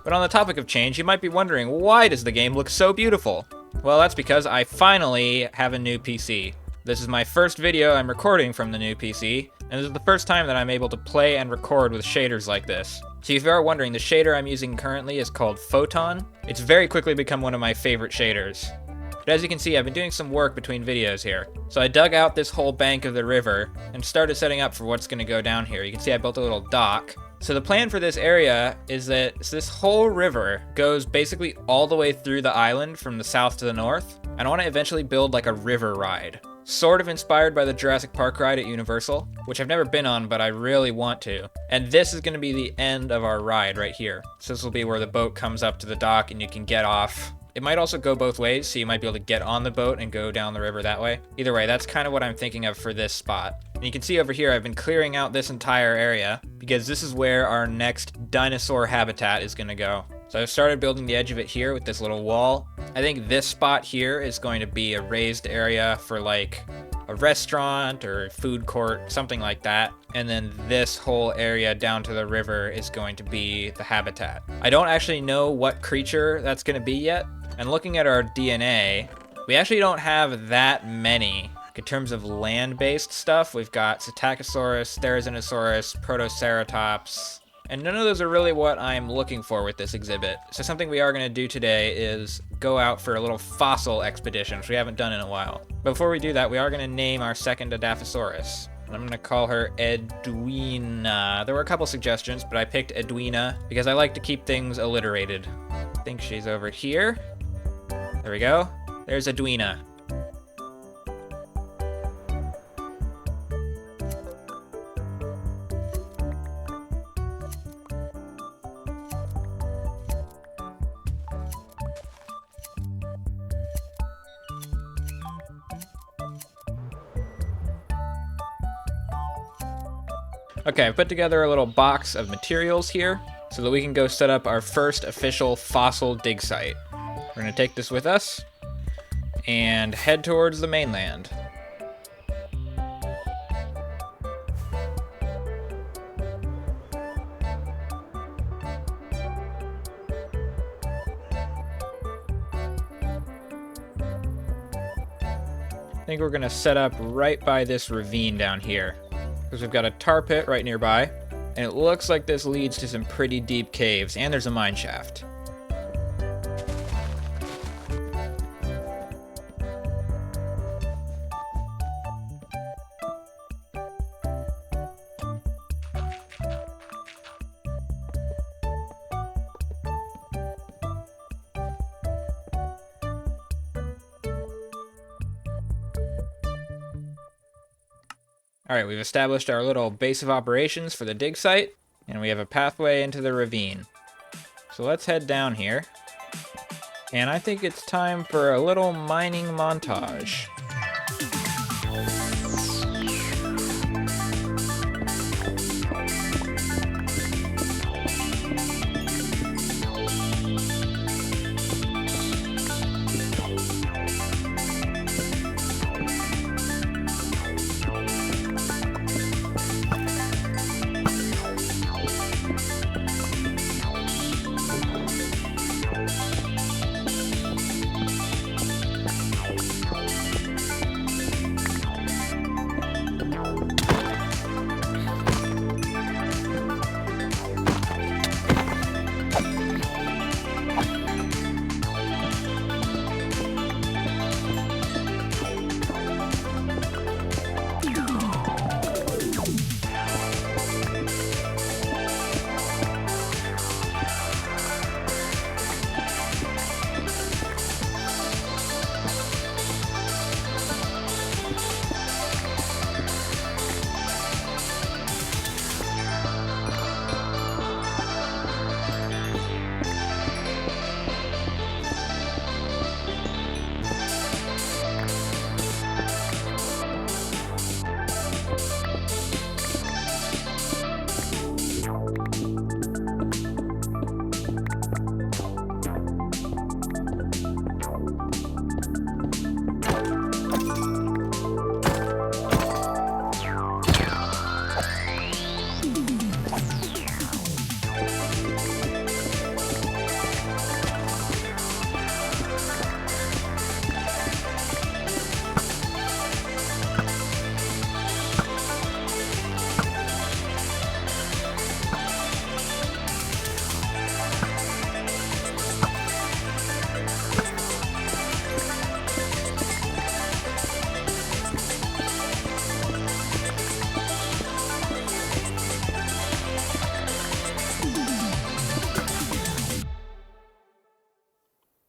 But on the topic of change, you might be wondering, why does the game look so beautiful? Well, that's because I finally have a new PC. This is my first video I'm recording from the new PC, and this is the first time that I'm able to play and record with shaders like this. So if you are wondering, the shader I'm using currently is called Photon. It's very quickly become one of my favorite shaders. But as you can see, I've been doing some work between videos here. So I dug out this whole bank of the river and started setting up for what's going to go down here. You can see I built a little dock. So the plan for this area is that this whole river goes basically all the way through the island from the south to the north. And I want to eventually build like a river ride. Sort of inspired by the Jurassic Park ride at Universal, which I've never been on, but I really want to. And this is going to be the end of our ride right here. So this will be where the boat comes up to the dock and you can get off. It might also go both ways, so you might be able to get on the boat and go down the river that way. Either way, that's kind of what I'm thinking of for this spot. And you can see over here, I've been clearing out this entire area because this is where our next dinosaur habitat is going to go. So I've started building the edge of it here with this little wall. I think this spot here is going to be a raised area for like a restaurant or food court, something like that. And then this whole area down to the river is going to be the habitat. I don't actually know what creature that's going to be yet. And looking at our DNA, we actually don't have that many. In terms of land-based stuff, we've got Psittacosaurus, Therizinosaurus, Protoceratops, and none of those are really what I'm looking for with this exhibit. So something we are going to do today is go out for a little fossil expedition, which we haven't done in a while. But before we do that, we are going to name our second Edaphosaurus. I'm going to call her Edwina. There were a couple suggestions, but I picked Edwina because I like to keep things alliterated. I think she's over here. There we go. There's Edwina. Okay, I've put together a little box of materials here so that we can go set up our first official fossil dig site. We're going to take this with us and head towards the mainland. I think we're going to set up right by this ravine down here, because we've got a tar pit right nearby, and it looks like this leads to some pretty deep caves, and there's a mine shaft. Alright, we've established our little base of operations for the dig site, and we have a pathway into the ravine. So let's head down here. And I think it's time for a little mining montage.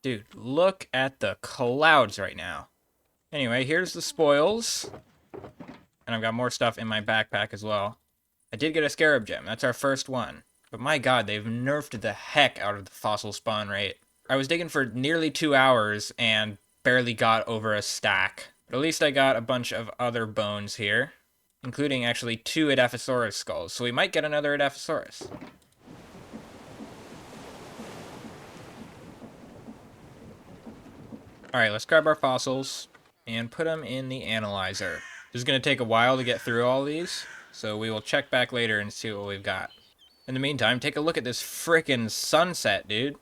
Dude, look at the clouds right now. Anyway, here's the spoils. And I've got more stuff in my backpack as well. I did get a scarab gem. That's our first one. But my god, they've nerfed the heck out of the fossil spawn rate. I was digging for nearly 2 hours and barely got over a stack. But at least I got a bunch of other bones here, including actually 2 Edaphosaurus skulls. So we might get another Edaphosaurus. Alright, let's grab our fossils and put them in the analyzer. This is going to take a while to get through all these, so we will check back later and see what we've got. In the meantime, take a look at this frickin' sunset, dude.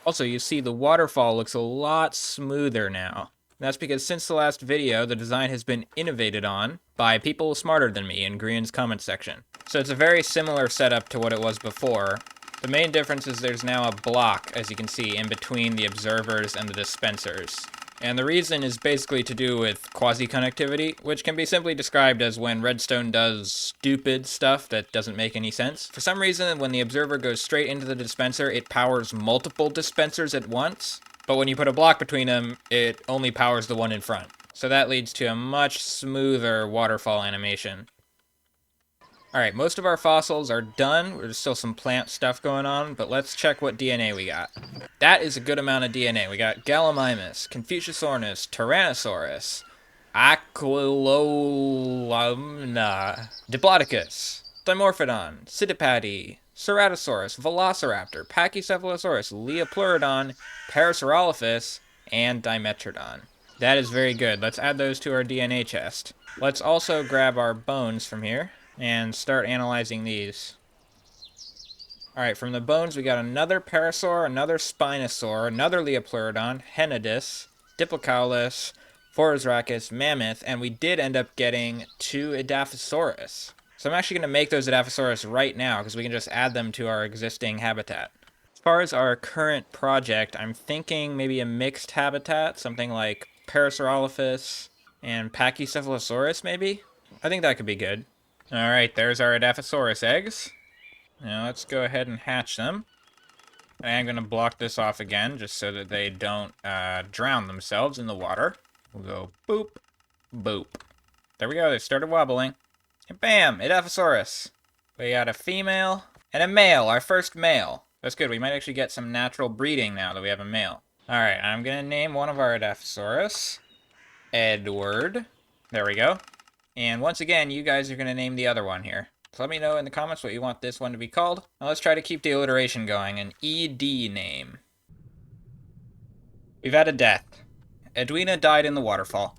Also, you see the waterfall looks a lot smoother now. That's because since the last video, the design has been innovated on by people smarter than me in Grian's comment section. So it's a very similar setup to what it was before. The main difference is there's now a block, as you can see, in between the observers and the dispensers. And the reason is basically to do with quasi-connectivity, which can be simply described as when Redstone does stupid stuff that doesn't make any sense. For some reason, when the observer goes straight into the dispenser, it powers multiple dispensers at once. But when you put a block between them, it only powers the one in front. So that leads to a much smoother waterfall animation. Alright, most of our fossils are done. There's still some plant stuff going on, but let's check what DNA we got. That is a good amount of DNA. We got Gallimimus, Confuciusornis, Tyrannosaurus, Aquilolumna, Diplodocus, Dimorphodon, Psittipati, Ceratosaurus, Velociraptor, Pachycephalosaurus, Leopleurodon, Parasaurolophus, and Dimetrodon. That is very good. Let's add those to our DNA chest. Let's also grab our bones from here and start analyzing these. Alright, from the bones we got another Parasaur, another Spinosaur, another Leopleurodon, Henodus, Diplocaulis, Phorasaurus, Mammoth, and we did end up getting 2 Edaphosaurus. So I'm actually going to make those Edaphosaurus right now, because we can just add them to our existing habitat. As far as our current project, I'm thinking maybe a mixed habitat, something like Parasaurolophus and Pachycephalosaurus, maybe? I think that could be good. Alright, there's our Edaphosaurus eggs. Now let's go ahead and hatch them. I'm going to block this off again, just so that they don't drown themselves in the water. We'll go boop, boop. There we go, they started wobbling. And bam, Edaphosaurus. We got a female and a male, our first male. That's good, we might actually get some natural breeding now that we have a male. Alright, I'm going to name one of our Edaphosaurus Edward. There we go. And once again, you guys are going to name the other one here. So let me know in the comments what you want this one to be called. Now let's try to keep the alliteration going. An ED name. We've had a death. Edwina died in the waterfall.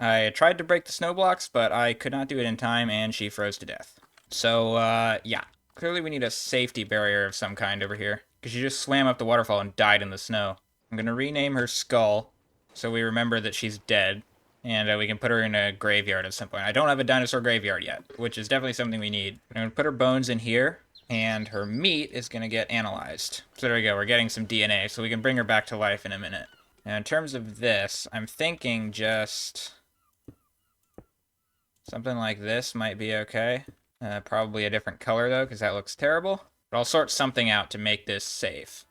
I tried to break the snow blocks, but I could not do it in time, and she froze to death. So, yeah. Clearly we need a safety barrier of some kind over here, because she just swam up the waterfall and died in the snow. I'm going to rename her Skull, so we remember that she's dead, and we can put her in a graveyard at some point. I don't have a dinosaur graveyard yet, which is definitely something we need. I'm going to put her bones in here, and her meat is going to get analyzed. So there we go, we're getting some DNA, so we can bring her back to life in a minute. Now in terms of this, I'm thinking just something like this might be okay. Probably a different color though, because that looks terrible. But I'll sort something out to make this safe.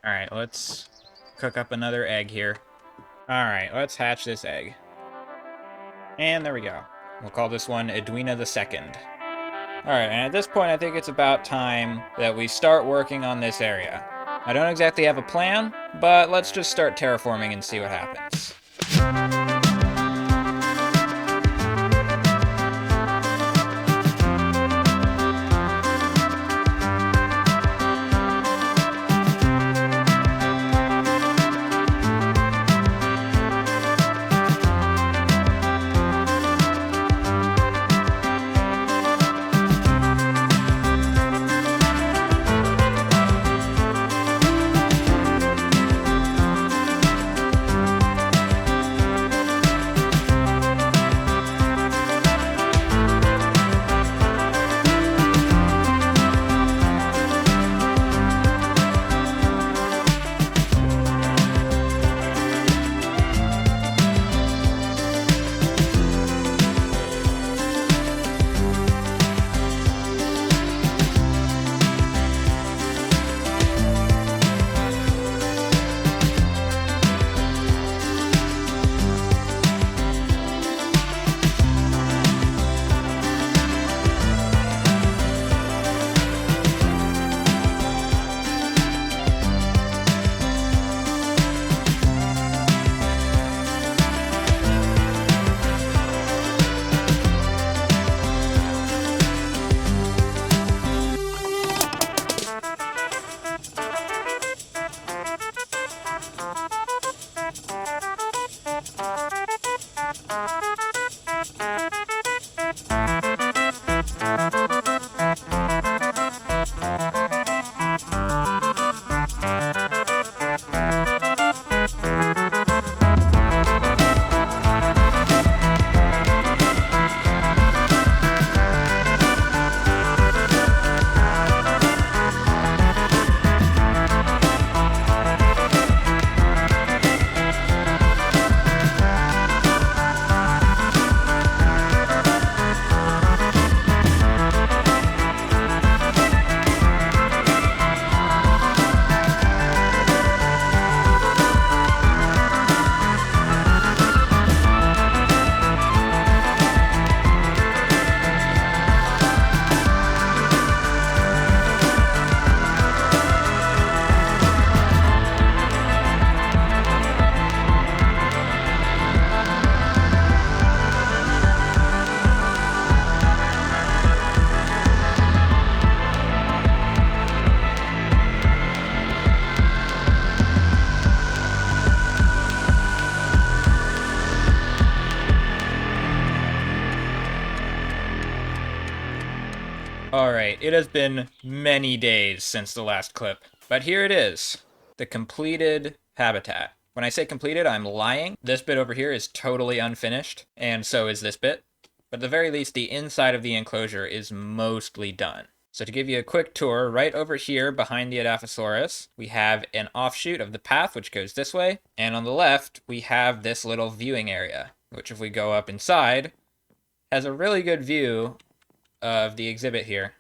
Alright, let's cook up another egg here. Alright, let's hatch this egg. And there we go. We'll call this one Edwina the Second. Alright, and at this point I think it's about time that we start working on this area. I don't exactly have a plan, but let's just start terraforming and see what happens. Alright, it has been many days since the last clip, but here it is, the completed habitat. When I say completed, I'm lying. This bit over here is totally unfinished, and so is this bit. But at the very least, the inside of the enclosure is mostly done. So to give you a quick tour, right over here behind the Edaphosaurus, we have an offshoot of the path which goes this way, and on the left, we have this little viewing area, which if we go up inside, has a really good view of the exhibit here.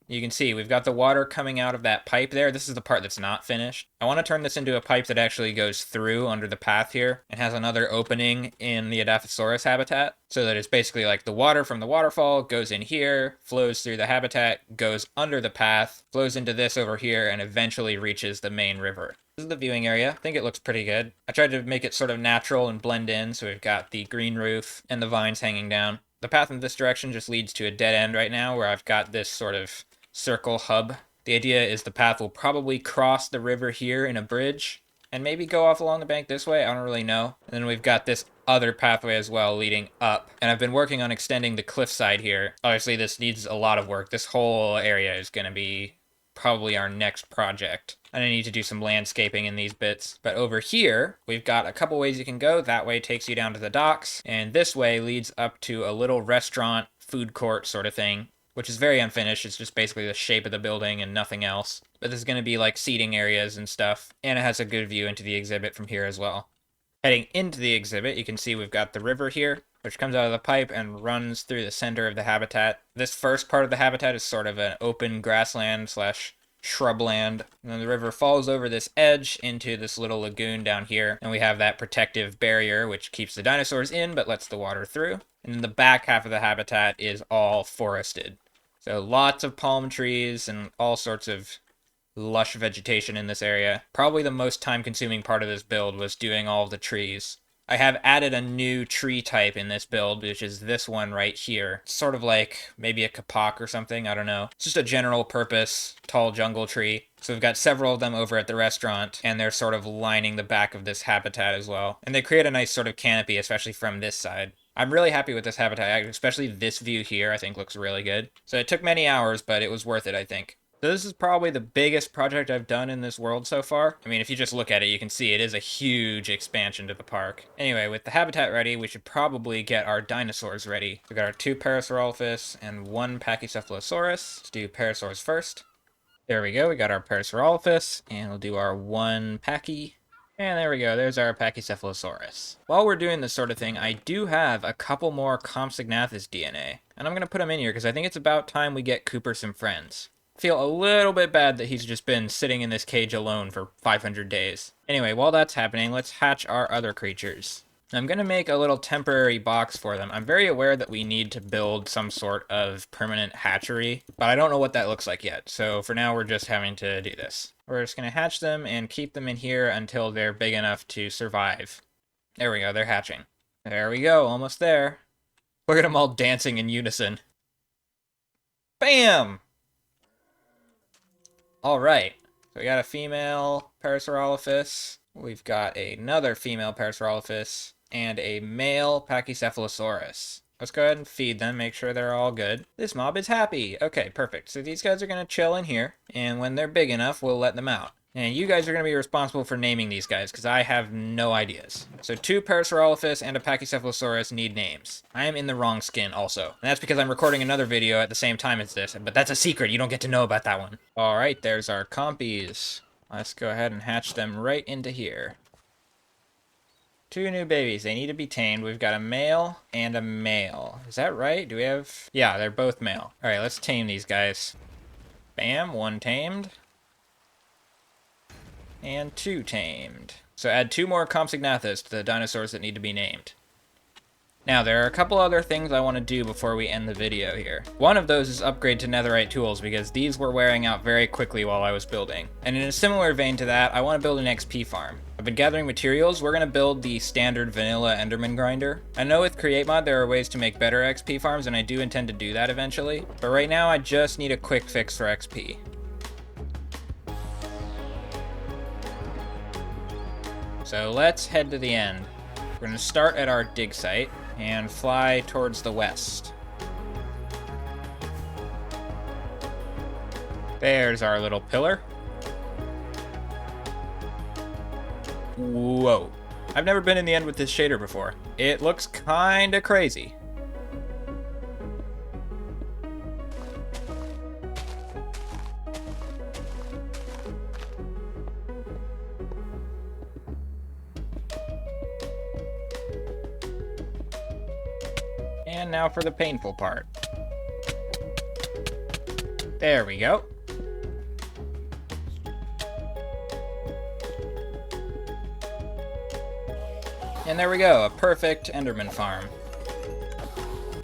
You can see we've got the water coming out of that pipe there. This is the part that's not finished. I want to turn this into a pipe that actually goes through under the path here and has another opening in the Edaphosaurus habitat, so that it's basically like the water from the waterfall goes in here, flows through the habitat, goes under the path, flows into this over here, and eventually reaches the main river. This is the viewing area. I think it looks pretty good. I tried to make it sort of natural and blend in, so we've got the green roof and the vines hanging down. The path in this direction just leads to a dead end right now where I've got this sort of circle hub. The idea is the path will probably cross the river here in a bridge and maybe go off along the bank this way. I don't really know. And then we've got this other pathway as well leading up. And I've been working on extending the cliffside here. Obviously this needs a lot of work. This whole area is going to be probably our next project. And I need to do some landscaping in these bits. But over here, we've got a couple ways you can go. That way takes you down to the docks. And this way leads up to a little restaurant, food court sort of thing, which is very unfinished. It's just basically the shape of the building and nothing else. But there's going to be like seating areas and stuff. And it has a good view into the exhibit from here as well. Heading into the exhibit, you can see we've got the river here, which comes out of the pipe and runs through the center of the habitat. This first part of the habitat is sort of an open grassland slash shrubland. And then the river falls over this edge into this little lagoon down here. And we have that protective barrier, which keeps the dinosaurs in, but lets the water through. And then the back half of the habitat is all forested. So lots of palm trees and all sorts of lush vegetation in this area. Probably the most time-consuming part of this build was doing all the trees. I have added a new tree type in this build, which is this one right here. It's sort of like maybe a kapok or something, I don't know. It's just a general purpose tall jungle tree. So we've got several of them over at the restaurant, and they're sort of lining the back of this habitat as well. And they create a nice sort of canopy, especially from this side. I'm really happy with this habitat, especially this view here, I think looks really good. So it took many hours, but it was worth it, I think. So this is probably the biggest project I've done in this world so far. I mean, if you just look at it, you can see it is a huge expansion to the park. Anyway, with the habitat ready, we should probably get our dinosaurs ready. We've got our 2 Parasaurolophus and 1 Pachycephalosaurus. Let's do Parasaurs first. There we go, we got our Parasaurolophus, and we'll do our 1 Pachy. And there we go, there's our Pachycephalosaurus. While we're doing this sort of thing, I do have a couple more Compsognathus DNA. And I'm going to put them in here because I think it's about time we get Cooper some friends. Feel a little bit bad that he's just been sitting in this cage alone for 500 days. Anyway, while that's happening, let's hatch our other creatures. I'm going to make a little temporary box for them. I'm very aware that we need to build some sort of permanent hatchery, but I don't know what that looks like yet. So for now, we're just having to do this. We're just going to hatch them and keep them in here until they're big enough to survive. There we go, they're hatching. There we go, almost there. Look at them all dancing in unison. Bam! All right, so we got a female Parasaurolophus. We've got another female Parasaurolophus and a male Pachycephalosaurus. Let's go ahead and feed them, make sure they're all good. This mob is happy. Okay, perfect. So these guys are going to chill in here, and when they're big enough, we'll let them out. And you guys are going to be responsible for naming these guys, because I have no ideas. So 2 Parasaurolophus and a Pachycephalosaurus need names. I am in the wrong skin also. And that's because I'm recording another video at the same time as this, but that's a secret. You don't get to know about that one. All right, there's our compies. Let's go ahead and hatch them right into here. 2 new babies. They need to be tamed. We've got a male and a male. Is that right? Do we have... Yeah, they're both male. All right, let's tame these guys. Bam, 1 tamed. And 2 tamed. So add 2 more Compsognathus to the dinosaurs that need to be named. Now, there are a couple other things I want to do before we end the video here. One of those is upgrade to netherite tools, because these were wearing out very quickly while I was building. And in a similar vein to that, I want to build an XP farm. I've been gathering materials. We're going to build the standard vanilla Enderman grinder. I know with Create Mod there are ways to make better XP farms, and I do intend to do that eventually. But right now, I just need a quick fix for XP. So let's head to the end. We're going to start at our dig site and fly towards the west. There's our little pillar. Whoa. I've never been in the end with this shader before. It looks kinda crazy. And now for the painful part. There we go. And there we go, a perfect Enderman farm.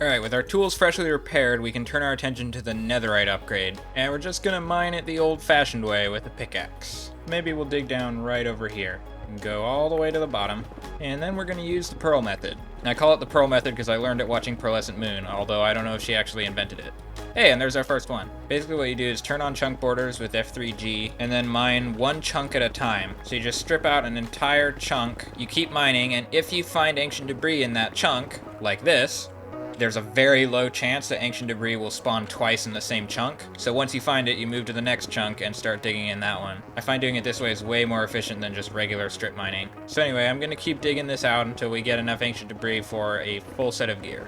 Alright, with our tools freshly repaired, we can turn our attention to the netherite upgrade. And we're just gonna mine it the old-fashioned way with a pickaxe. Maybe we'll dig down right over here and go all the way to the bottom. And then we're gonna use the pearl method. And I call it the pearl method because I learned it watching Pearlescent Moon, although I don't know if she actually invented it. Hey, and there's our first one. Basically what you do is turn on chunk borders with F3G, and then mine one chunk at a time. So you just strip out an entire chunk, you keep mining, and if you find ancient debris in that chunk, like this, there's a very low chance that ancient debris will spawn twice in the same chunk. So once you find it, you move to the next chunk and start digging in that one. I find doing it this way is way more efficient than just regular strip mining. So anyway, I'm gonna keep digging this out until we get enough ancient debris for a full set of gear.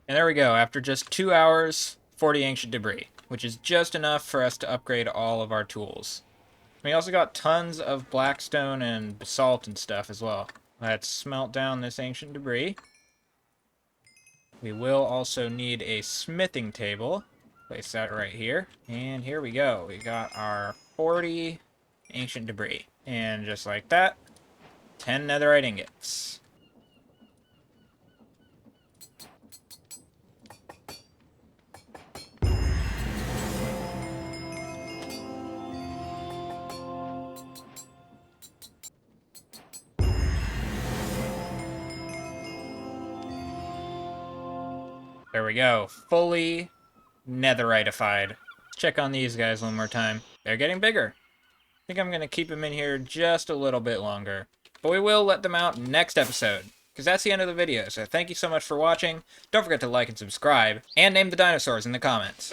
And there we go, after just 2 hours, 40 ancient debris, which is just enough for us to upgrade all of our tools. We also got tons of blackstone and basalt and stuff as well. Let's smelt down this ancient debris. We will also need a smithing table. Place that right here. And here we go. We got our 40 ancient debris. And just like that, 10 netherite ingots. There we go, fully netheritified. Let's check on these guys one more time. They're getting bigger. I think I'm gonna keep them in here just a little bit longer. But we will let them out next episode, because that's the end of the video. So thank you so much for watching. Don't forget to like and subscribe, and name the dinosaurs in the comments.